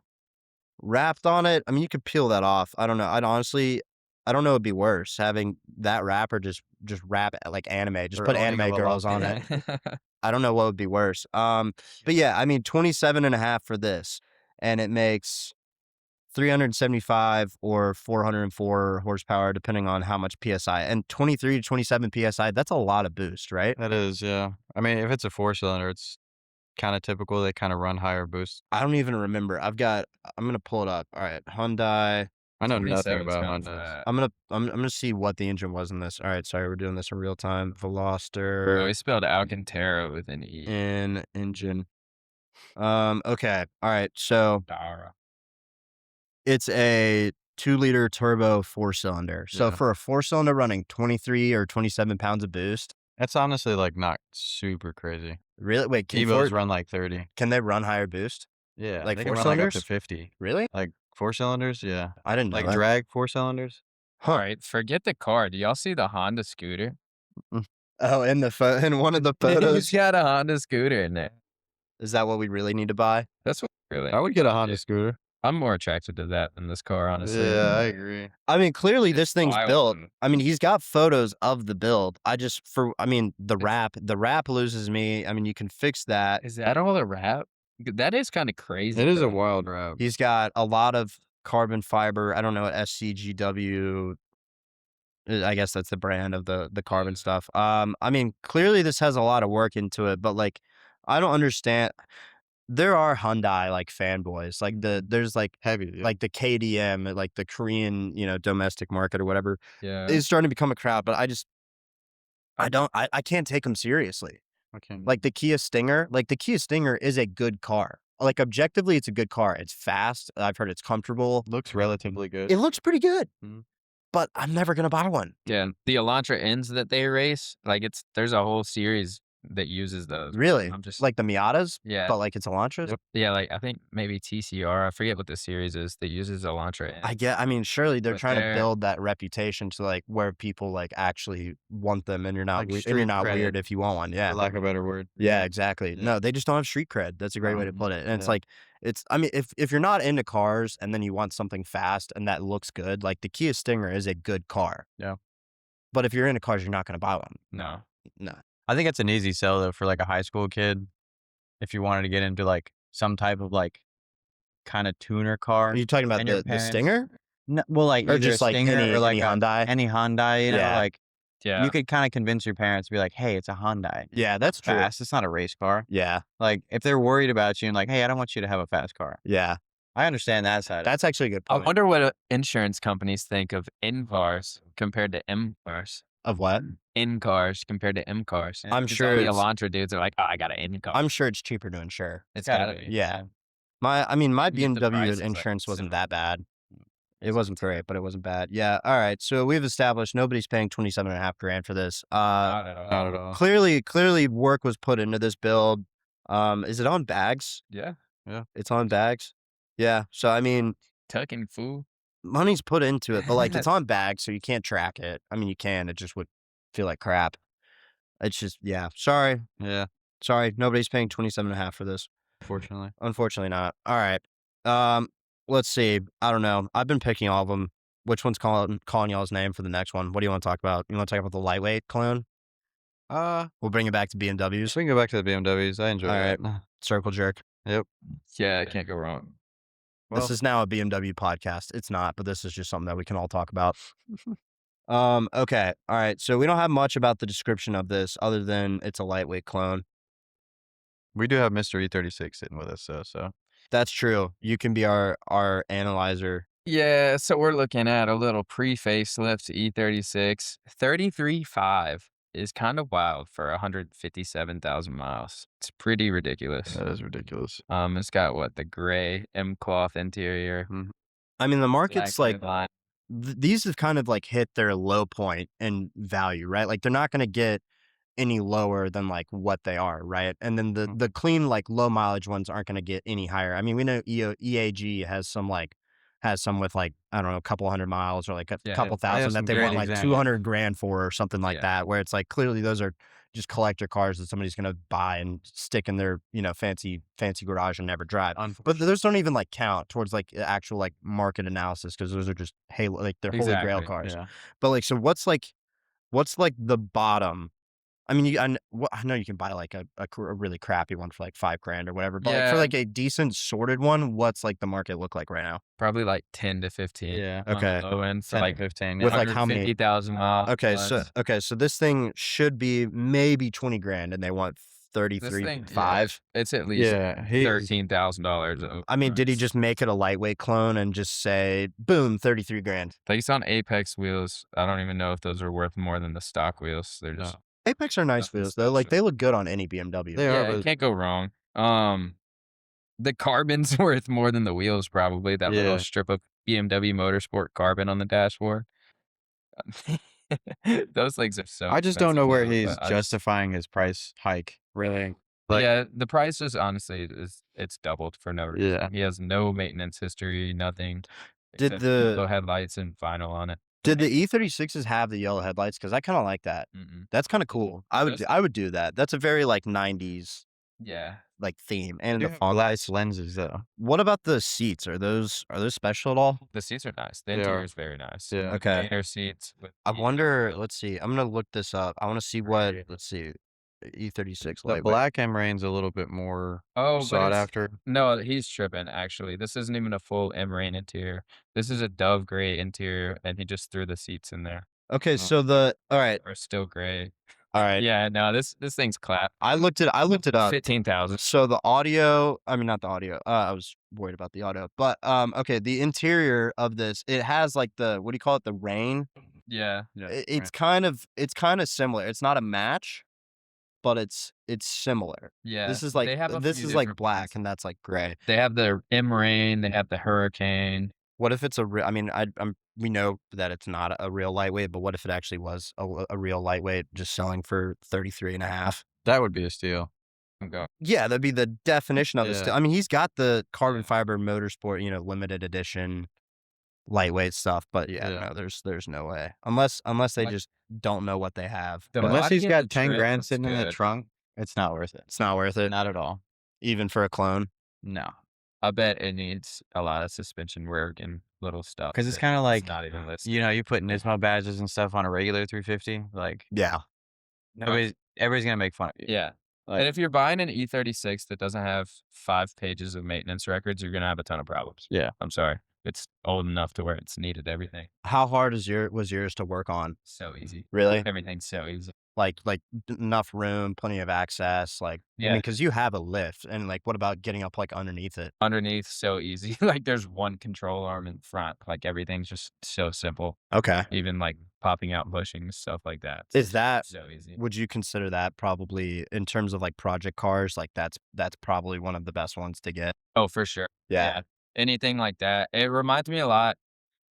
wrapped on it. I mean, you could peel that off. I don't know. I don't know it'd be worse having that wrap or just wrap it like anime. Just Or put owning a anime girls on Veloster. it. I don't know what would be worse. But yeah, I mean, 27.5 for this, and it makes 375 or 404 horsepower, depending on how much PSI. And 23 to 27 PSI, that's a lot of boost, right? That is, yeah. I mean, if it's a 4-cylinder, it's kind of typical. They kind of run higher boost. I don't even remember. I'm gonna pull it up. All right, Hyundai. I know nothing 27's about going for Hondas. that. I'm gonna see what the engine was in this. All right, sorry, we're doing this in real time. Oh, Veloster he spelled Alcantara with an E. in engine. Okay. All right. So Dara. it's a 2-liter turbo 4-cylinder. So Yeah. for a 4-cylinder running 23 or 27 pounds of boost, That's honestly like not super crazy. really? Wait, Evos run like 30. can they run higher boost? Yeah, Like they 4 can run like up to cylinders? 50. Really? Like 4 cylinders, yeah. I didn't know Like that. drag 4 cylinders. Huh. All right, forget the car. Do y'all see the Honda scooter? Oh, in in one of the He's photos. got a Honda scooter in there. Is that what we really need to buy? That's what really. I would get a Honda Yeah. scooter. I'm more attracted to that than this car, honestly. Yeah, I agree. I mean, clearly this thing's wild. built. I mean, he's got photos of the build. The wrap loses me. I mean, you can fix that. Is that all the wrap? That is kind of crazy. It is a though. wild route. He's got a lot of carbon fiber. I don't know what SCGW. I guess that's the brand of the carbon stuff. I mean, clearly this has a lot of work into it, but like, I don't understand. There are Hyundai like fanboys. Like there's like Heavy. Yeah. like the KDM, like the Korean, domestic market or whatever. Yeah. It's starting to become a crowd, but I can't take them seriously. Okay. Like the Kia Stinger is a good car. Like objectively, it's a good car. It's fast. I've heard it's comfortable. looks relatively good. It looks pretty good, Mhm. but I'm never gonna buy one. Yeah. The Elantra Ns that they race, like there's a whole series that uses those. Really, I'm just like the Miatas, yeah. but like it's Elantras. Yep. Yeah, like I think maybe TCR. I forget what the series is that uses Elantra N. I mean, surely they're But trying to they're- build that reputation to like where people like actually want them, and you're not Like and you're street not cred. weird if you want one. Yeah, For lack of a better word. yeah, exactly. Yeah. No, they just don't have street cred. That's a great way to put it. And it's Yeah. like I mean, if you're not into cars and then you want something fast and that looks good, like the Kia Stinger is a good car. Yeah. But if you're into cars, you're not going to buy one. No. No. I think it's an easy sell though for like a high school kid. If you wanted to get into like some type of like kind of tuner car. Are you talking about And your the parents- Stinger? No, well, like Or either just a like Stinger any or like Hyundai? any Hyundai, you know, Yeah. like Yeah. you could kind of convince your parents to be like, hey, it's a Hyundai. Yeah, that's true. Fast. It's not a race car. Yeah. Like if they're worried about you and like, hey, I don't want you to have a fast car. Yeah. I understand that side. That's actually a good I point. wonder what insurance companies think of N cars compared to M cars. Of what? N cars compared to M cars. I'm 'Cause sure all the it's- Elantra dudes are like, oh, I got an N car. I'm sure it's cheaper to insure. It's gotta be. Yeah. My You get the BMW prices, like, insurance wasn't similar. that bad. It wasn't great, but it wasn't bad. Yeah. All right. So we've established nobody's paying 27.5 grand for this. Not at all. Not at all. Clearly work was put into this build. Is it on bags? Yeah. It's on bags. Yeah. So I mean, Tucking fool. money's put into it, but like it's on bags, so you can't track it. I mean, you can. It just would feel like crap. It's just yeah. Sorry. Yeah, Nobody's paying 27.5 for this. fortunately. Unfortunately not. All right. Let's see. I don't know. I've been picking all of them. Which one's calling y'all's name for the next one? What do you want to talk about? You want to talk about the lightweight clone? We'll bring it back to BMWs. So we can go back to the BMWs. I enjoy All that. Circle jerk. Yep. Yeah, can't go wrong. Well, This is now a BMW podcast. It's not, but this is just something that we can all talk about. Okay. All right. So we don't have much about the description of this other than it's a lightweight clone. we do have Mr. E36 sitting with us, though. So That's true. You can be our analyzer. Yeah, so we're looking at a little pre-facelift E36. 33.5 is kind of wild for 157,000 miles. It's pretty ridiculous. that is ridiculous. It's got what, the gray M cloth interior. I mean, the market's black like line. these have kind of like hit their low point in value, right? Like they're not going to get any lower than like what they are, right? And then the clean like low mileage ones aren't going to get any higher. I mean, we know EAG has some with like I don't know a couple hundred miles or like a Yeah, couple they have thousand some that they great want like examples. 200 grand for or something like Yeah. that, where it's like clearly those are just collector cars that somebody's going to buy and stick in their fancy garage and never drive. But those don't even like count towards like actual like market analysis because those are just like they're holy grail Exactly, cars. Yeah. But like so what's like the bottom? I mean, I know you can buy like a really crappy one for like $5,000 or whatever, but like for Yeah. like a decent sorted one, what's like the market look like right now? probably like 10 to 15. Yeah. on the Okay. low end for 10 like to 15. With yeah. like how many? 150,000 miles. Okay, so this thing should be maybe 20 grand, and they want This 33.5. thing, yeah, it's at least Yeah. He $13,000. I mean, did he just make it a lightweight clone and just say, boom, 33 grand? Based on Apex wheels, I don't even know if those are worth more than the stock wheels. They're just Apex are nice Nothing wheels though. Like special. they look good on any BMW. They are, yeah, but can't go wrong. The carbon's worth more than the wheels probably. That Yeah. little strip of BMW Motorsport carbon on the dashboard. Those things are so. I just don't know where expensive now, he's but I just- justifying his price hike. Really. Like, yeah, the price is honestly it's doubled for no reason. Yeah. He has no maintenance history, nothing. Did except the- yellow headlights and vinyl on it? Did the E36s have the yellow headlights? Because I kind of like that. Mm-mm. That's kind of cool. I Those- would do that. That's a very like 90s Yeah, like theme. And they the have fog glass lights. lenses, though. What about the seats? Are those special at all? the seats are nice. The They interior are. is very nice. Yeah. Okay. Gainer seats. With I the, wonder. Let's see. I'm gonna look this up. I want to see what. Right. Let's see. E36 The lightweight. black M-Rain's a little bit more Oh, but sought it's- after. No, he's tripping. Actually, this isn't even a full M-Rain interior. This is a dove gray interior, and he just threw the seats in there. Okay, Oh. so all right, Or still gray. all right. Yeah, no, this thing's clap. I looked it up. 15,000. So the audio. I mean, not the audio. I was worried about the audio, but okay. The interior of this, it has like the what do you call it? The rain. Yeah. It's kind of similar. It's not a match, but it's similar. Yeah. This is like they have a this few is like different black ones. and that's like gray. They have the M-Rain. They have the Hurricane. What if it's I mean, we know that it's not a real lightweight, but what if it actually was a real lightweight just selling for 33.5? That would be a steal. I'm going. Yeah, that'd be the definition of it. Yeah. I mean, he's got the carbon fiber motorsport, limited edition lightweight stuff, but yeah, Yeah. no, there's no way. Unless they Like- just don't know what they have. The But Unless he's body and got the 10 trim grand looks sitting in the good. trunk, it's not worth it. it's not worth it, Not at all. even for a clone. No. I bet it needs a lot of suspension work and little stuff. 'Cause it's that kinda like, not even listed. You put Nismo badges and stuff on a regular 350. Like, Yeah. everybody's going to make fun of you. Yeah. Like, And if you're buying an E36 that doesn't have 5 pages of maintenance records, you're gonna have a ton of problems. Yeah. I'm sorry. It's old enough to where it's needed everything. How hard was yours to work on? So easy. Really? Everything's so easy. Like enough room, plenty of access. Like, I Yeah. mean, because you have a lift, and like, what about getting up like underneath it? Underneath, so easy. Like there's one control arm in front. Like everything's just so simple. Okay. Even like popping out bushings, stuff like that. Is that? So easy. Would you consider that probably in terms of like project cars? Like that's probably one of the best ones to get. Oh, for sure. Yeah. Anything like that. It reminds me a lot,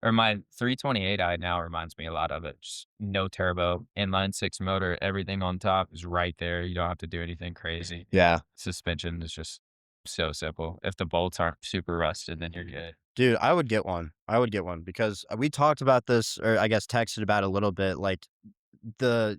or my 328i now reminds me a lot of it. Just no turbo, inline 6 motor, everything on top is right there. You don't have to do anything crazy. Yeah. Suspension is just so simple. If the bolts aren't super rusted, then you're good. Dude, I would get one. I would get one because we talked about this, or I guess texted about it a little bit. Like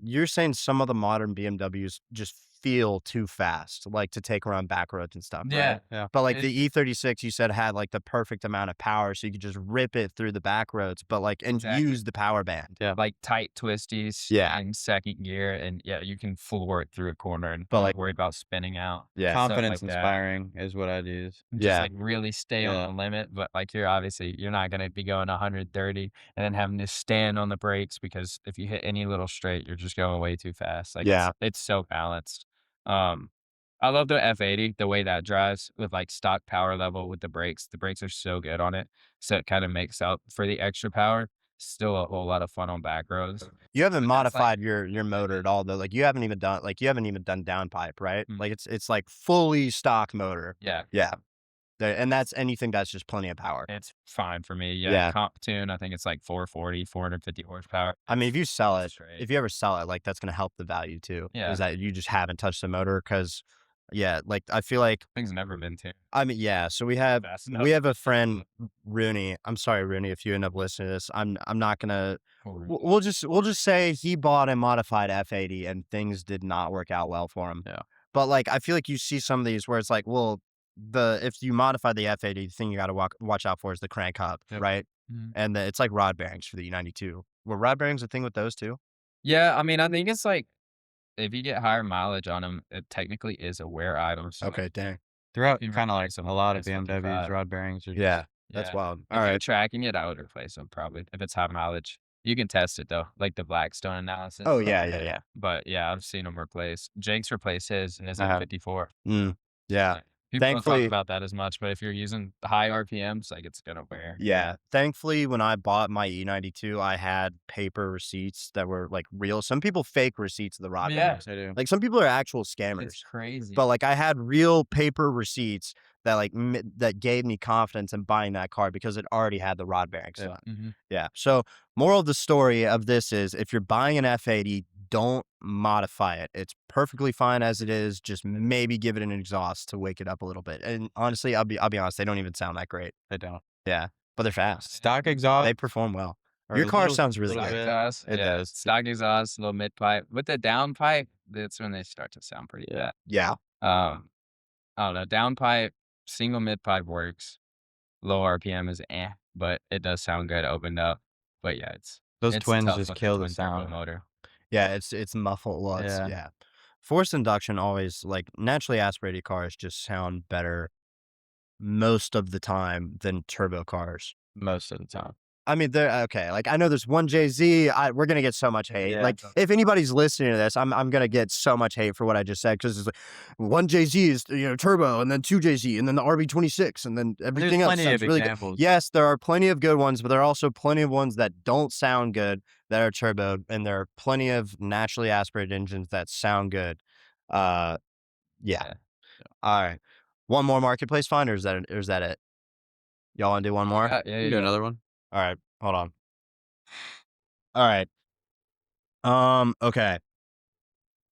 you're saying some of the modern BMWs just feel too fast, like to take around back roads and stuff, right? Yeah. But like It the E36 you said had like the perfect amount of power, so you could just rip it through the back roads, but like and Exactly. use the power band. Yeah. like tight twisties Yeah. in second gear, and yeah, you can floor it through a corner and But, not like- worry about spinning out. Yeah. Stuff Confidence like that. inspiring is what I'd use. Just Yeah. like really stay Yeah. on the limit, but like you're not gonna be going 130 and then having to stand on the brakes because if you hit any little straight, you're just going way too fast. Like Yeah. it's so balanced. I love the F80, the way that drives with like stock power level with the brakes. The brakes are so good on it. So it kind of makes up for the extra power. Still a whole lot of fun on back roads. You haven't But that's, like- modified your motor at all though. Like you haven't even done downpipe, right? Mm. Like it's like fully stock motor. Yeah, Yeah. And you think that's just plenty of power. it's fine for me. Yeah, Yeah. comp tune, I think it's like 440, 450 horsepower. I mean, if you sell it, Straight. if you ever sell it, like that's gonna help the value too. Yeah. Is that you just haven't touched the motor because, yeah, like I feel like Thing's never been tuned I mean, yeah. So we have fast enough. a friend Rooney. I'm sorry, Rooney, if you end up listening to this. I'm not gonna. Cool. We'll just say he bought a modified F80 and things did not work out well for him. Yeah. But like I feel like you see some of these where it's like, well, if you modify the F80, the thing you got to watch out for is the crank hub, Yep. right? Mhm. And it's like rod bearings for the E92. Were rod bearings a thing with those too? Yeah, I mean, I think it's like if you get higher mileage on them, it technically is a wear item. So Okay, dang. Throughout You kind of like replace them a lot of with BMWs, 55. rod bearings are Yeah, that's yeah. wild. If All you're right. tracking it, I would replace them probably if it's high mileage. You can test it though, like the Blackstone analysis. Oh yeah. But yeah, I've seen them replace. Jenks replaced his in his Uh-huh. N54. Mm, yeah. People don't Thankfully- talk about that as much, but if you're using high RPMs, like it's gonna wear. Yeah. Thankfully, when I bought my E92, I had paper receipts that were like real. Some people fake receipts of the rod Yeah. bearings. I do. Like some people are actual It's scammers. crazy. But like I had real paper receipts that like that gave me confidence in buying that car because it already had the rod bearings Yeah. on. Mhm. Yeah. So moral of the story of this is if you're buying an F80, don't modify it. It's perfectly fine as it is. Just maybe give it an exhaust to wake it up a little bit. And honestly, I'll be honest, they don't even sound that great. They don't. Yeah. But they're fast. Stock exhaust. They perform well. are Your a car little- sounds really little good. bit- Exhaust, It yeah, does. stock exhaust, little mid pipe. With the down pipe, that's when they start to sound pretty Yeah. Yeah. bad. I don't know. Down pipe, single mid pipe works. Low RPM is but it does sound good opened up. But yeah, Those it's twins tough just with kill the twin turbo sound. motor. Yeah, it's muffled. Well, Yeah. yeah. Forced induction always like naturally aspirated cars just sound better most of the time than turbo cars. Most of the time. I mean, they're okay. Like I know there's one JZ. We're gonna get so much hate. Yeah. Like if anybody's listening to this, I'm gonna get so much hate for what I just said because it's like one JZ is turbo and then two JZ and then the RB26 and then everything else plenty sounds of really good. examples. Yes, there are plenty of good ones, but there are also plenty of ones that don't sound good that are turbo, and there are plenty of naturally aspirated engines that sound good. Yeah. Yeah. All right. One more marketplace find, or is that it? Y'all want to do one more? Yeah, You can do another one. All right, hold on. All right. Okay.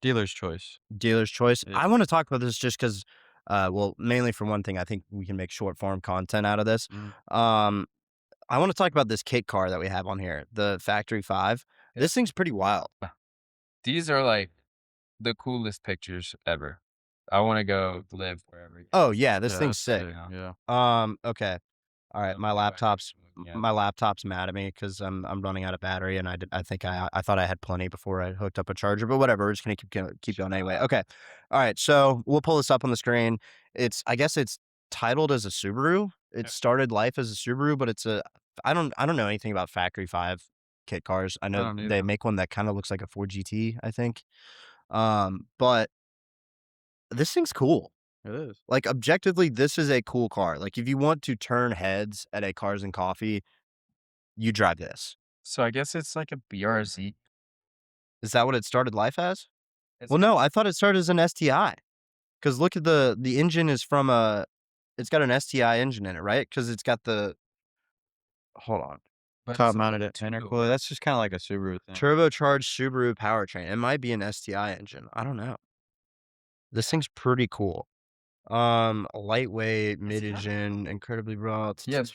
Dealer's choice. Dealer's choice. Yeah. I want to talk about this just because, well, mainly for one thing, I think we can make short form content out of this. Mm. I want to talk about this kit car that we have on here, the Factory 5. Yeah. This thing's pretty wild. These are like the coolest pictures ever. I want to go live wherever. Oh yeah, this Yeah, thing's sick. Yeah. Okay. All right, Oh, my my God. laptop's Yeah. my laptop's mad at me because I'm running out of battery, and I think I thought I had plenty before I hooked up a charger, but whatever. We're just gonna keep going anyway. Okay. All right. So we'll pull this up on the screen. I guess it's titled as a Subaru. It Yep. started life as a Subaru, but it's I don't know anything about Factory 5 kit cars. I know don't they either. make one that kind of looks like a Ford GT, I think. But this thing's cool. It is. Like objectively, this is a cool car. Like if you want to turn heads at a Cars and Coffee, you drive this. So I guess it's like a BRZ. Is that what it started life as? It's Well, no, I thought it started as an STI. Because look at the engine is from it's got an STI engine in it, right? Because it's got hold on. But top it's mounted only intercooler. That's just kind of like a Subaru thing. Turbocharged Subaru powertrain. It might be an STI engine. I don't know. This thing's pretty cool. Lightweight, mid-engine, incredibly broad. Yes.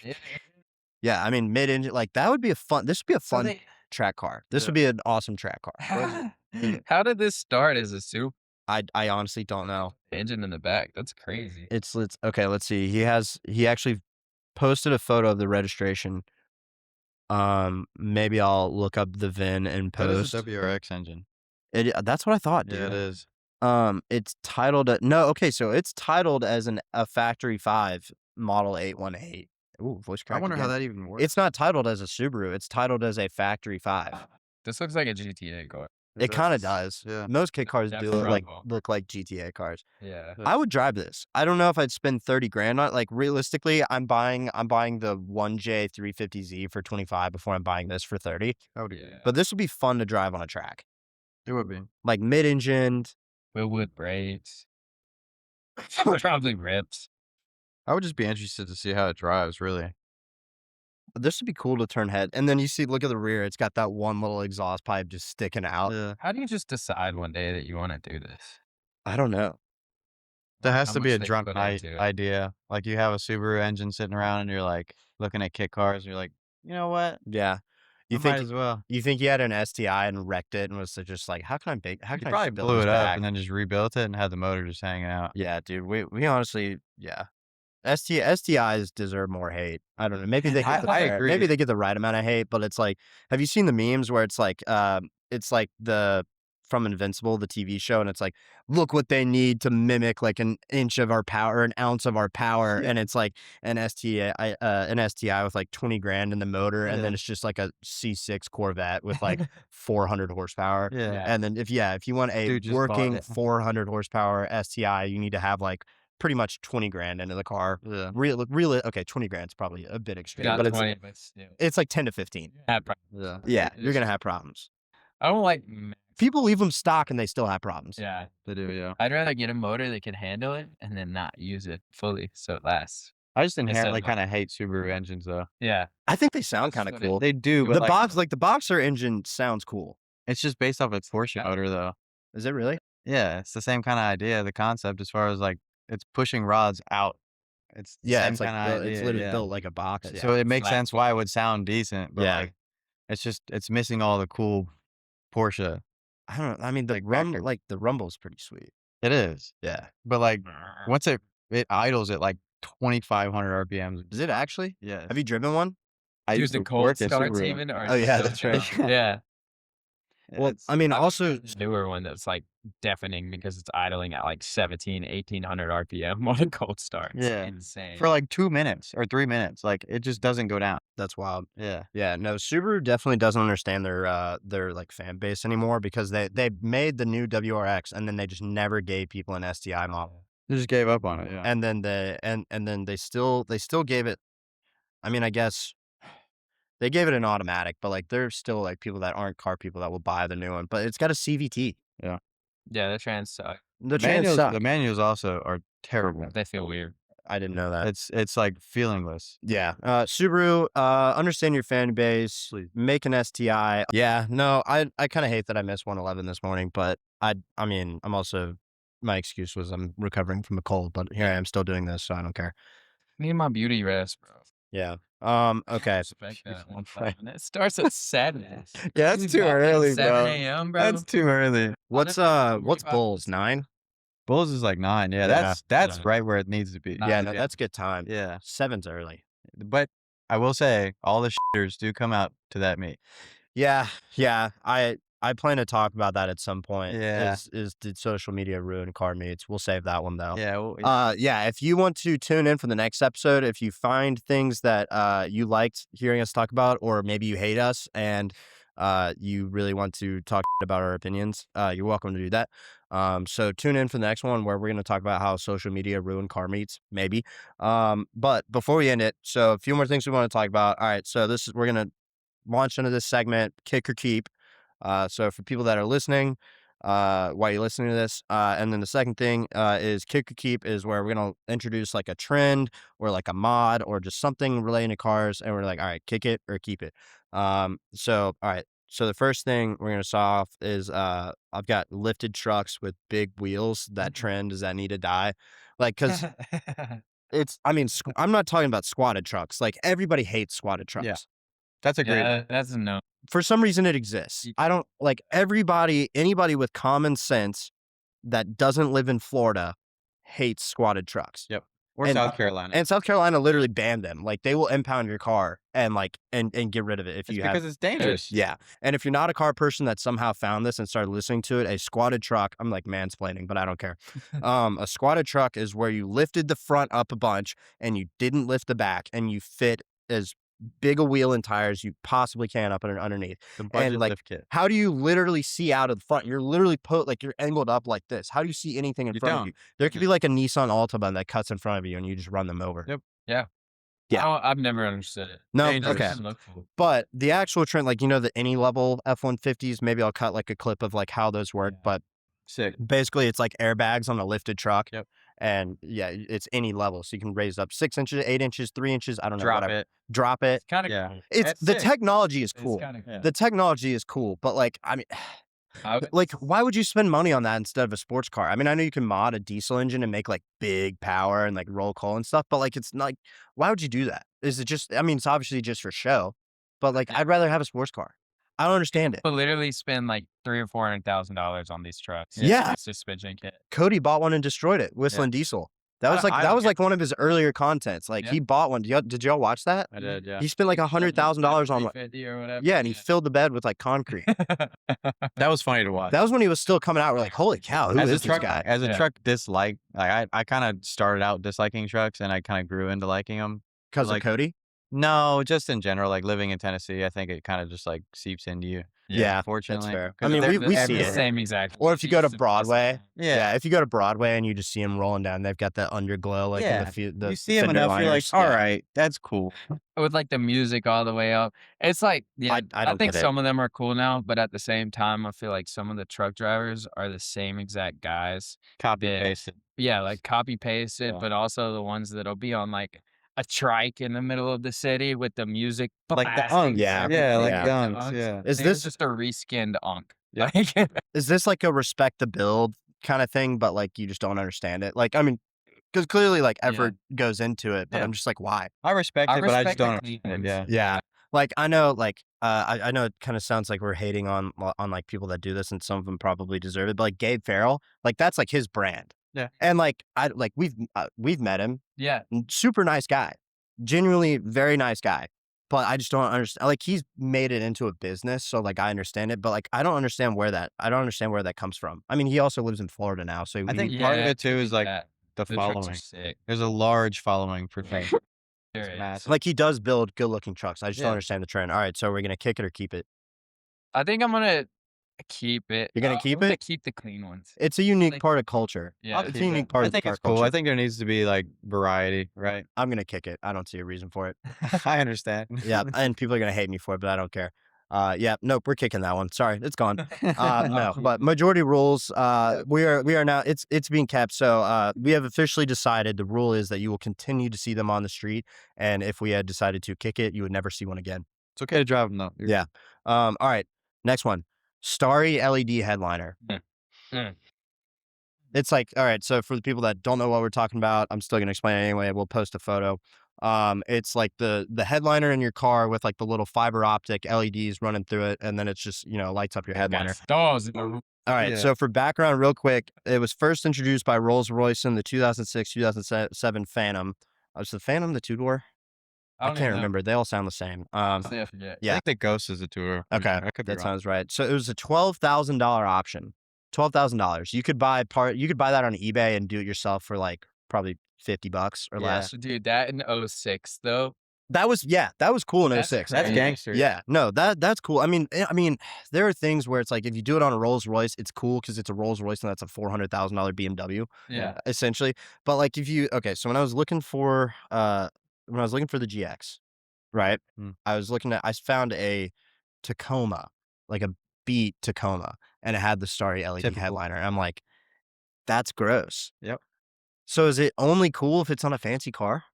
Yeah, I mean mid-engine, like that would be a fun. This would be a So fun they track car. This Yeah. would be an awesome track car. How did this start as a super I honestly don't know. engine in the back? That's crazy. It's okay. Let's see. He actually posted a photo of the registration. Maybe I'll look up the VIN and That is post. a WRX engine. That's what I thought, dude. Yeah, it is. It's titled so it's titled as a factory 5 model 818. Ooh, voice crack. I wonder how again. that even works. It's not titled as a Subaru. It's titled as a factory 5. This looks like a GTA car. It kind of does. Yeah. Most kit cars That's do trouble. look like GTA cars. Yeah. I would drive this. I don't know if I'd spend 30 grand on it. Like realistically, I'm buying the 1J 350Z for 25 before I'm buying this for 30. I would, Yeah. But this would be fun to drive on a track. it would be. Like mid-engined. Willwood brakes. Probably rips. I would just be interested to see how it drives, really. This would be cool to turn head. And then you see, look at the rear. It's got that one little exhaust pipe just sticking out. Yeah. How do you just decide one day that you want to do this? I don't know. There has How to be much a they drunk put night into it. idea. Like you have a Subaru engine sitting around and you're like looking at kit cars and you're like, you know what? Yeah. You You think might as well. you think he had an STI and wrecked it and was just like, how can He I probably build blew this it up back? and then just rebuilt it and had the motor just hanging out. Yeah, dude. We honestly, yeah. STIs deserve more hate. I don't know. Maybe they get I agree. maybe they get the right amount of hate, but it's like, have you seen the memes where it's like the from Invincible, the TV show, and it's like, look what they need to mimic like an inch of our power, an ounce of our power, Yeah. and it's like an STI with like 20 grand in the motor, and then Yeah. it's just like a C6 Corvette with like 400 horsepower. Yeah. And then if you want a Dude just bought working it. 400 horsepower STI, you need to have like pretty much 20 grand into the car. Yeah. Really, okay, 20 grand's probably a bit extreme, Not but 20, but still. it's like 10 to 15. Had problems. Yeah. Yeah, It you're is- gonna have problems. I don't like. People leave them stock and they still have problems. Yeah. They do, yeah. I'd rather get a motor that can handle it and then not use it fully so it lasts. I just Instead inherently of- kind of hate Subaru engines though. Yeah. I think they sound kind of That's what it- cool. They do, but The Boxer engine sounds cool. it's just based off a Porsche Yeah. motor though. Is it really? Yeah, it's the same kind of idea, the concept as far as like it's pushing rods out. It's the Yeah, same it's like kind of built, idea. it's literally yeah. built like a box. So it makes flat sense why it would sound decent, but Yeah. like it's missing all the cool Porsche. I don't know. I mean, Like back- the rumble's pretty sweet. It is, Yeah. but like once it idles at like 2,500 RPMs. Is it actually? Yeah. Have you driven one? I Use used the to cold work at starts Subaru. even? Or Oh, yeah, still that's right. strong? Yeah. Well, It's- I mean, also Newer one that's like deafening because it's idling at like 1,800 RPM on a cold start. It's Yeah. insane. for like 2 minutes or 3 minutes, like it just doesn't go down. that's wild. Yeah. Yeah, no, Subaru definitely doesn't understand their like fan base anymore because they made the new WRX and then they just never gave people an STI model. They just gave up on it. Yeah. And then they still gave it. I mean, I guess they gave it an automatic, but like there's still like people that aren't car people that will buy the new one. But it's got a CVT. yeah, the trans suck. The trans suck. The manuals also are terrible. They feel weird. I didn't know that. It's like feelingless. Yeah. Subaru, understand your fan base. Please. Make an STI. Yeah. No, I kind of hate that I missed 111 this morning, but I mean, I'm also, my excuse was I'm recovering from a cold, but here I am still doing this, so I don't care. Need my beauty rest, bro. Yeah. Okay. Respect that one. It starts at 7. Yeah, He's that's too back at early, 7 bro. a.m., bro. That's too early. What's Honestly, what's 45 Bulls 9? Bulls is like 9. Yeah, Yeah. that's Yeah. right where it needs to be. Yeah, no, yeah. that's good time. Yeah. 7's early. But I will say all the shitters do come out to that meet. Yeah. I plan to talk about that at some point. Yeah. Is did social media ruin car meets? We'll save that one though. Yeah. Well, Yeah, if you want to tune in for the next episode, if you find things that you liked hearing us talk about, or maybe you hate us and you really want to talk about our opinions, you're welcome to do that. So tune in for the next one where we're going to talk about how social media ruined car meets, maybe. But before we end it, so a few more things we want to talk about. All right, so we're going to launch into this segment, Kick or Keep. So for people that are listening, while you're listening to this, and then the second thing is Kick or Keep, is where we're gonna introduce like a trend or like a mod or just something relating to cars, and we're like, all right, kick it or keep it. So all right. So the first thing we're gonna saw off is I've got lifted trucks with big wheels. That trend does that need to die? Like, cause it's I mean I'm not talking about squatted trucks. Like everybody hates squatted Yeah. trucks. That's a great. Yeah, that's a no. For some reason it exists. You- I don't like anybody with common sense that doesn't live in Florida hates squatted trucks. Yep. Or And- South Carolina. And South Carolina literally banned them. Like they will impound your car and like and get rid of it if It's you because have it's dangerous. yeah. And if you're not a car person that somehow found this and started listening to it, a squatted truck, I'm like mansplaining, but I don't care. A squatted truck is where you lifted the front up a bunch and you didn't lift the back and you fit as big a wheel and tires you possibly can up and underneath. The budget like, lift kit. How do you literally see out of the front? You're literally you're angled up like this. How do you see anything in You front of don't. you? There could be like a Nissan Altima that cuts in front of you and you just run them over. Yep. Yeah. Yeah. I've never understood it. No, Dangerous okay. and look cool. But the actual trend, like, the any level F-150s, maybe I'll cut like a clip of like how those work. Yeah. But Sick. basically it's like airbags on a lifted truck. Yep. And yeah, it's any level. So you can raise up 6 inches, 8 inches, 3 inches. I don't know. Drop whatever. it. Drop it. It's kind of Yeah. cool. It's That's the sick. technology is cool. It's kind of Yeah. The technology is cool, but like, I mean, I, like, why would you spend money on that instead of a sports car? I mean, I know you can mod a diesel engine and make like big power and like roll coal and stuff, but like, it's not like, why would you do that? Is it just, I mean, it's obviously just for show, but like, I'd rather have a sports car. I don't understand it. but literally spend like $300,000 or $400,000 on these trucks. Yeah. Suspension kit. Cody bought one and destroyed it, whistling diesel. That was I don't like one of his earlier contents. Like Yeah. he bought one. Did y'all watch that? I did, yeah. He spent like $100,000 on one. 350 or whatever. Yeah, and he filled the bed with like concrete. That was funny to watch. That was when he was still coming out. We're like, holy cow, who as is a truck, this guy? As a Yeah. truck dislike, like I kind of started out disliking trucks and I kind of grew into liking them. Because like- of Cody? No, just in general, like living in Tennessee, I think it kind of just like seeps into you. Yeah, Unfortunately. fair. 'Cause I mean, they're- we see the it. same exact. Or if you go to It's- Broadway. Yeah. If you go to Broadway and you just see them rolling down, they've got that underglow, like in Yeah. the You see them fender enough, you're like, liners. all Yeah. right, that's cool. with like the music all the way up. It's like, yeah, I I don't think get it. some of them are cool now, but at the same time, I feel like some of the truck drivers are the same exact guys. Copy Yeah. pasted. Yeah, like copy paste it, Yeah. but also the ones that'll be on like a trike in the middle of the city with the music Like the blasting unks. Yeah. Yeah, like Yeah. the The unks. unks. Yeah. Is It's this just a reskinned unk? Yeah. Like, is this like a respect the build kind of thing, but like you just don't understand it? Like, I mean, because clearly like Yeah. effort goes into it, but Yeah. I'm just like, why? I respect it, but I just respect the don't clean understand. ones. Yeah. Yeah. Like I know, like I know it kind of sounds like we're hating on like people that do this, and some of them probably deserve it. But like Gabe Farrell, like that's like his brand. Yeah. And like we've met him, yeah, super nice guy, genuinely very nice guy. But I just don't understand. Like he's made it into a business, so like I understand it, but like I don't understand where that comes from. I mean, he also lives in Florida now, so I think he- part of Yeah, it too is like that. the The trucks are following. sick. There's a large following for trucks. There It's is. massive. like he does build good looking trucks. I just don't Yeah. understand the trend. All right, so we're gonna kick it or keep it. I think I'm gonna keep it. You're gonna I'm keep gonna it? keep the clean ones. It's a unique Like- part of culture. Yeah, I'll It's keep a it. unique part I of think our it's cool. culture. I think there needs to be like variety, right? I'm gonna kick it. I don't see a reason for it. I understand. Yeah, and people are gonna hate me for it, but I don't care. Yeah, nope, we're kicking that one. Sorry, it's gone. No, but majority rules. We are now. It's being kept. So we have officially decided the rule is that you will continue to see them on the street, and if we had decided to kick it, you would never see one again. It's okay to drive them though. Yeah. All right. Next one. Starry LED headliner. Mm. It's like, all right, so for the people that don't know what we're talking about, I'm still gonna explain it anyway. We'll post a photo. It's like the headliner in your car with like the little fiber optic LEDs running through it, and then it's just lights up your headliner. Stars in the roof. All right, Yeah. so for background, real quick, it was first introduced by Rolls-Royce in the 2006-2007 Phantom. Was the Phantom the two-door? I don't can't even know. remember. They all sound the same. Honestly, I forget. Yeah. I think the Ghost is a tour. Okay, I could be that wrong. sounds right. So it was a $12,000 option. $12,000. You could buy that on eBay and do it yourself for like probably $50 or Yeah. less. So, dude, that in 06 though. That was cool in That's 06. That's crazy. gangster. Yeah, no, that's cool. I mean, there are things where it's like if you do it on a Rolls Royce, it's cool because it's a Rolls Royce and that's a $400,000 BMW, Yeah. essentially. But like so when I was looking for the GX, right? Mm. I found a Tacoma, like a beat Tacoma, and it had the starry LED Typical. headliner. I'm like, that's gross. Yep. So is it only cool if it's on a fancy car?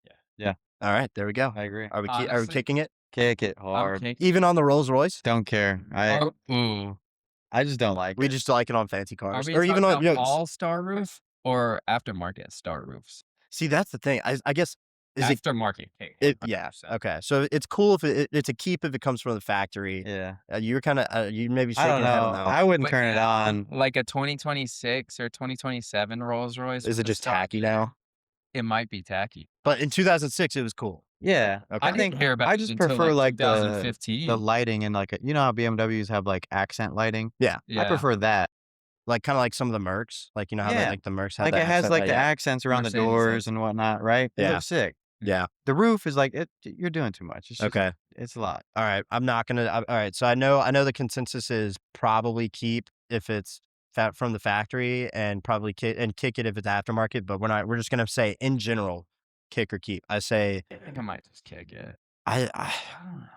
Yeah. Yeah. All right, there we go. I agree. Are we Honestly, kicking it? Kick it hard. Okay. Even on the Rolls Royce? Don't care. I just don't like We it. just like it on fancy Are cars. we Or even talking on, about you know, all star roof or aftermarket star roofs? see, that's the thing. I guess, is it, Aftermarket. Okay, yeah. 100%. Okay. So it's cool if it's a keep if it comes from the factory. Yeah. You're kind of, you maybe I shaking don't your head on know. that one. I wouldn't But turn it now, on. like a 2026 or 2027 Rolls Royce. Is with it a just star- tacky now? It might be tacky. But in 2006, it was cool. Yeah. Okay. I didn't hear about I it just until, prefer like the 2015. lighting and like you know how BMWs have like accent lighting? Yeah. I Yeah. prefer that. Like kind of like some of the Mercs, like you know how they Yeah. like the Mercs have Like the it has accent like light? the Yeah. accents around the Mercedes doors does. and whatnot, right? It Yeah. looks sick. Yeah. The roof is like you're doing too much. It's just, Okay. it's a lot. All right. I'm not gonna. All right. So I know the consensus is probably keep if it's from the factory, and probably kick it if it's aftermarket. But we're just gonna say in general, kick or keep. I say I think I might just kick it. I I don't know.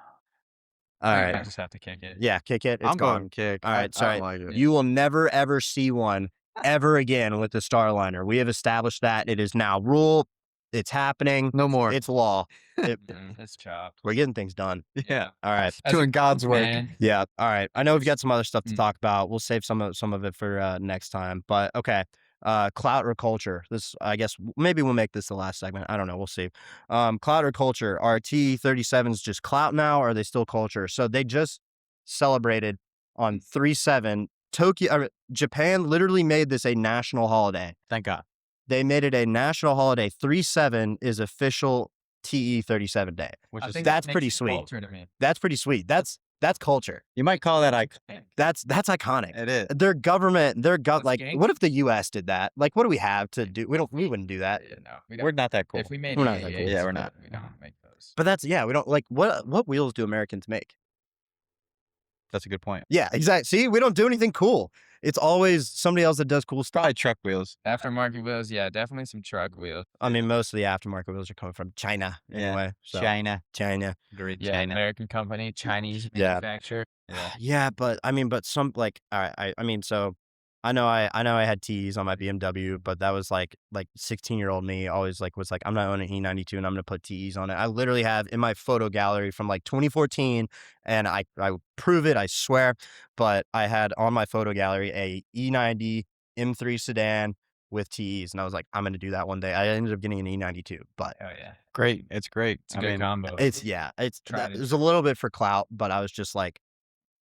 all I think I right. just have to kick it. Yeah, kick it. It's I'm gone. going kick. All right. I don't Sorry. like it. You will never ever see one ever again with the Starliner. We have established that it is now rule. It's happening. No more. It's law. It's chopped. We're getting things done. Yeah. All right. As Doing a God's work. man, Yeah. All right. I know we've got some other stuff to Mm. talk about. We'll save some of it for next time. But okay. Clout or culture. This, I guess, maybe we'll make this the last segment. I don't know. We'll see. Clout or culture. Are T37s just clout now, or are they still culture? So they just celebrated on 3/7. Japan literally made this a national holiday. Thank God. They made it a national holiday. 3/7 is official TE37 day. Which I is think that's that pretty makes it sweet. culture to me. That's pretty sweet. That's culture. you might call that That's iconic. It is. Their government, That's like, gang. what if the U.S. did that? Like, what do we have to do? We wouldn't do that. Yeah, no, We're not that cool. If we made We're not that E38s, cool. Yeah, we're not. We don't make those. But that's, yeah, we don't like, what wheels do Americans make? That's a good point. Yeah, exactly. See, we don't do anything cool. It's always somebody else that does cool stuff. Probably truck wheels. Aftermarket wheels, yeah, definitely some truck wheels. I mean, most of the aftermarket wheels are coming from China anyway. So, China. China. Great Yeah, China. American company, Chinese Yeah. manufacturer. Yeah. Yeah, but I mean, but some like, I mean, so I know I had T's on my BMW, but that was like 16-year-old me always was like, I'm not owning an E92 and I'm gonna put T's on it. I literally have in my photo gallery from like 2014, and I prove it, I swear. But I had on my photo gallery a E90 M3 sedan with T's, and I was like, I'm gonna do that one day. I ended up getting an E92, but Oh yeah. Great. It's great. It's a good combo. it's Tried it was a little bit for clout, but I was just like,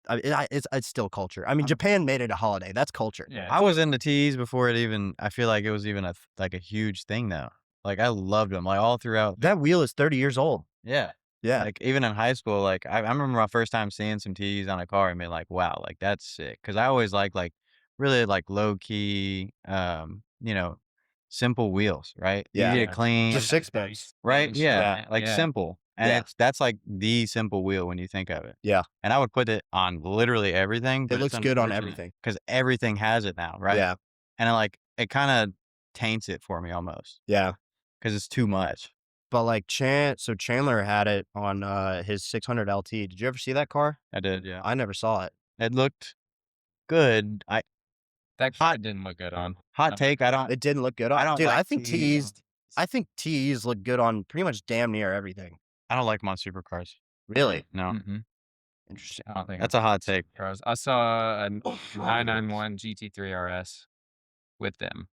it's still culture. I mean, Japan made it a holiday. That's culture. Yeah. I was into T's before it even. I feel like it was even a huge thing though. Like I loved them. Like all throughout. That wheel is 30 years old. Yeah. Yeah. Like even in high school, like I remember my first time seeing some T's on a car and being like, wow, like that's sick. Cause I always like really like low key, you know, simple wheels, right? Yeah. Easy to clean. Just six spokes. Right? Yeah. Yeah, Like yeah. simple. And Yeah. that's like the simple wheel when you think of it. Yeah. And I would put it on literally everything. It looks good on everything. Because everything has it now, right? Yeah. And it kind of taints it for me almost. Yeah. Because it's too much. But like Chandler had it on his 600 LT. Did you ever see that car? I did, yeah. I never saw it. It looked good. That car didn't look good on. Hot take, I don't It didn't look good on. I don't Dude, like I think T's. T's look good on pretty much damn near everything. I don't like them on supercars. Really? No. Mm-hmm. Interesting. I don't think That's a hot take. cars. I saw a 991 GT3 RS with them.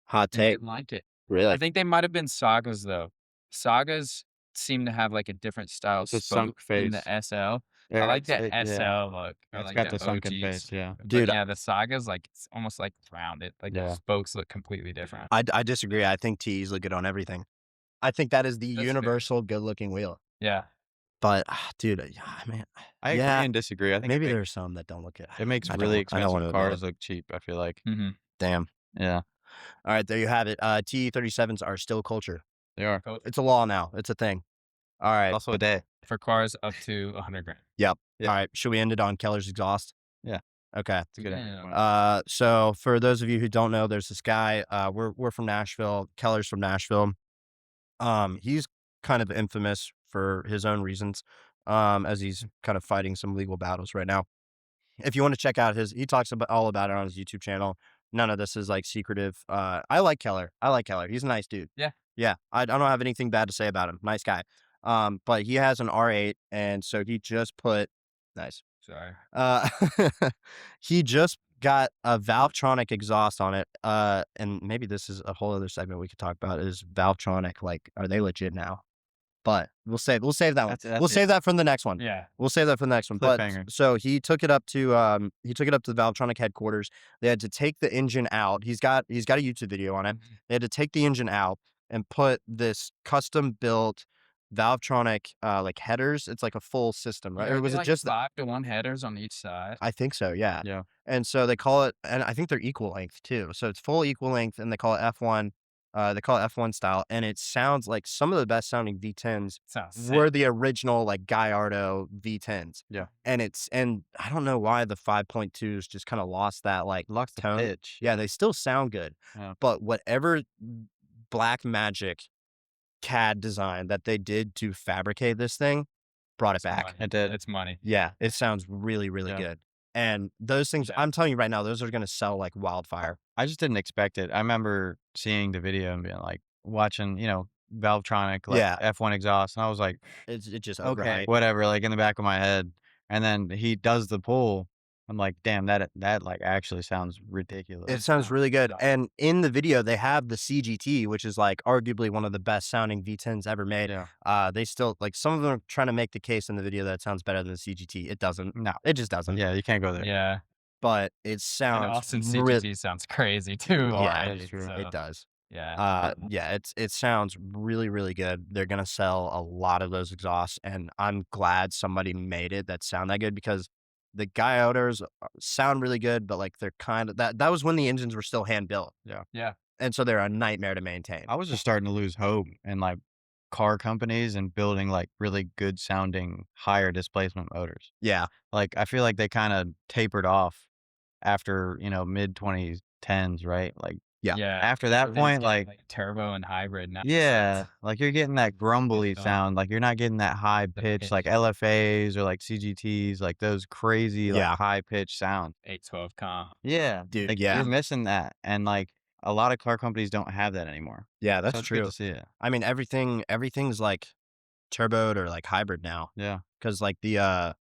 Hot and take. didn't like it. Really? I think they might have been Sagas though. Sagas seem to have like a different style It's a spoke sunk in the face. SL. Yeah, I like the yeah. SL look. I It's like got the the sunken OGs. face, yeah. But Dude, yeah, the Sagas like it's almost like rounded. Like Yeah. the spokes look completely different. I disagree. I think T's look good on everything. I think that is the That's fair. universal good looking wheel. Yeah. But dude, man, I agree Yeah. and disagree. I think maybe there's some that don't look good. it makes I don't- really I don't wanna expensive admit cars it. look cheap, I feel like. Mm-hmm. Damn. Yeah, All right, there you have it. T37s are still culture. they are. It's a law now. It's a thing. All right. Also a day. For cars up to 100 grand. Yep. Yeah. All right. Should we end it on Keller's exhaust? Yeah. Okay. It's a good Yeah. point. So for those of you who don't know, there's this guy. We're from Nashville. Keller's from Nashville. He's kind of infamous for his own reasons. As he's kind of fighting some legal battles right now. If you want to check out he talks all about it on his YouTube channel. None of this is like secretive. I like Keller. He's a nice dude. Yeah. Yeah. I don't have anything bad to say about him. Nice guy. But he has an R8, and so he just put nice. Sorry. He just got a Valvetronic exhaust on it. And maybe this is a whole other segment we could talk about is Valvetronic. Like, are they legit now? But we'll save that one. We'll save that from the next one. Yeah. We'll save that for the next one. But Cliffhanger. so he took it up to the Valvetronic headquarters. They had to take the engine out. He's got a YouTube video on it. They had to take the engine out and put this custom built Valvetronic like headers. It's like a full system, right? Or was it just 5-to-1 headers on each side? I think so, yeah. Yeah. And so they call it, and I think they're equal length too. So it's full equal length, and they call it F1. They call it F1 style, and it sounds like some of the best sounding V10s Sounds were the original like Gallardo V10s. Yeah. And I don't know why the 5.2s just kind of lost that like Lost the tone. pitch. Yeah, they still sound good, Yeah. but whatever black magic CAD design that they did to fabricate this thing brought it back. It did. It's money. Yeah, it sounds really, really Yeah. good. And those things, Yeah. I'm telling you right now, those are going to sell like wildfire. I just didn't expect it. I remember seeing the video and being like, watching, Valvetronic, like Yeah. F1 exhaust, and I was like, It just okay, right. whatever, like in the back of my head. And then he does the pull. I'm like, damn, that like actually sounds ridiculous. It sounds really good. And in the video, they have the CGT, which is like arguably one of the best sounding V10s ever made. Yeah. They still like some of them are trying to make the case in the video that it sounds better than the CGT. It doesn't. No. It just doesn't. Yeah, you can't go there. Yeah. But it And sounds Austin really. CGT sounds crazy too. Yeah, already, that's true. so, It does. Yeah. Yeah, it sounds really, really good. They're gonna sell a lot of those exhausts, and I'm glad somebody made it that sound that good because the Gallardos sound really good, but like they're kind of that was when the engines were still hand built. Yeah. And so they're a nightmare to maintain. I was just starting to lose hope in like car companies and building like really good sounding higher displacement motors. Yeah. Like I feel like they kind of tapered off after, mid 2010s, right? Like Yeah. after that Everything's point, getting, like turbo and hybrid now. yeah, like you're getting that grumbly Good sound. Like you're not getting that high pitch like pitch. LFAs or like CGTs, like those crazy like Yeah. high pitch sound. 812 comp. Yeah, Dude, like yeah. you're missing that, and like a lot of car companies don't have that anymore. Yeah, So that's it's true. good to see it. I mean, everything's like turboed or like hybrid now. Yeah. Because like the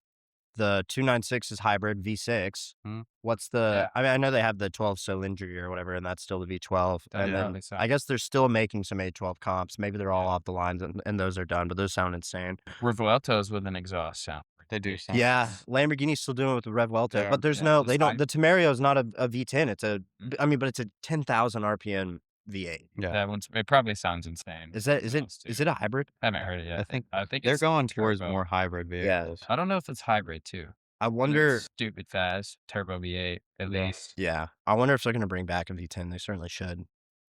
296 is hybrid V6. Mhm. What's the? Yeah. I mean, I know they have the 12 cylinder or whatever, and that's still the V12. That And then probably sounds- I guess they're still making some 812 comps. Maybe they're all off the lines, and those are done, but those sound insane. Revueltos with an exhaust sound. They do sound. Yeah, Lamborghini's still doing it with the Rev Welter, They but are. there's Yeah, no. it's They don't. fine. The Tamario is not a V10. It's a. Mm. I mean, but it's a 10,000 RPM V8. Yeah. That one's it probably sounds insane. Is it? Exhaust, Is too. it a hybrid? I haven't heard it yet. I think I think they're it's going towards turbo. more hybrid Yeah. vehicles. I don't know if it's hybrid too. I wonder. Stupid fast turbo V8 at Yeah. least. Yeah, I wonder if they're gonna bring back a V10. They certainly should.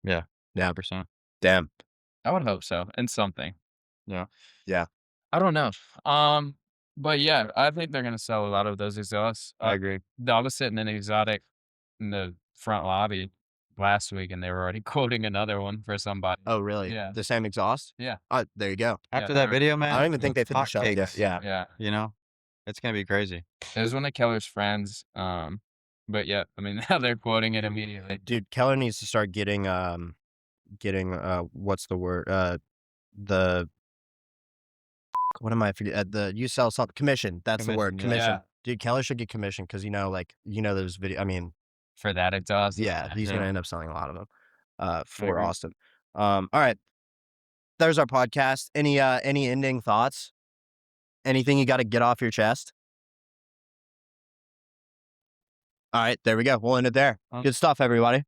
Yeah. Yeah. 100%. Damn. I would hope so. And something. Yeah. Yeah. I don't know. But yeah, I think they're gonna sell a lot of those exhausts. I agree. I was sitting in Exotic in the front lobby last week, and they were already quoting another one for somebody. Oh, really? Yeah. The same exhaust? Yeah. There you go. After Yeah, that video, man, I don't even think they've hot finished up yet. cakes, Yeah. Yeah. It's gonna be crazy. It was one of Keller's friends. But yeah, I mean now they're quoting it immediately. Dude, Keller needs to start getting what's the word? The what am I forgetting? You sell something commission. That's the word. Commission, yeah. Commission. Dude, Keller should get commission because those video. I mean, For that exhaust. yeah, he's Yeah. gonna end up selling a lot of them. For agree. Austin. All right. There's our podcast. Any ending thoughts? Anything you got to get off your chest? All right, there we go. We'll end it there. Good stuff, everybody.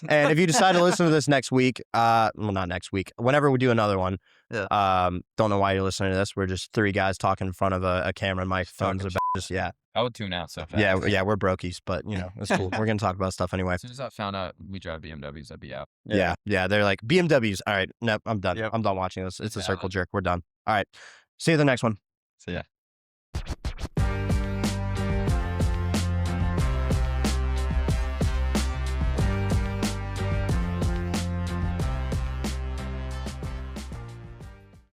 And if you decide to listen to this next week, well, not next week, whenever we do another one, don't know why you're listening to this. We're just three guys talking in front of a camera and microphones about yeah. I would tune out so fast. Yeah, we're brokies, but it's cool. We're gonna talk about stuff anyway. As soon as I found out we drive BMWs, I'd be out. Yeah, they're like BMWs. All right, nope, I'm done. Yep. I'm done watching this. It's a Yeah. circle jerk. We're done. All right, see you the next one. So yeah.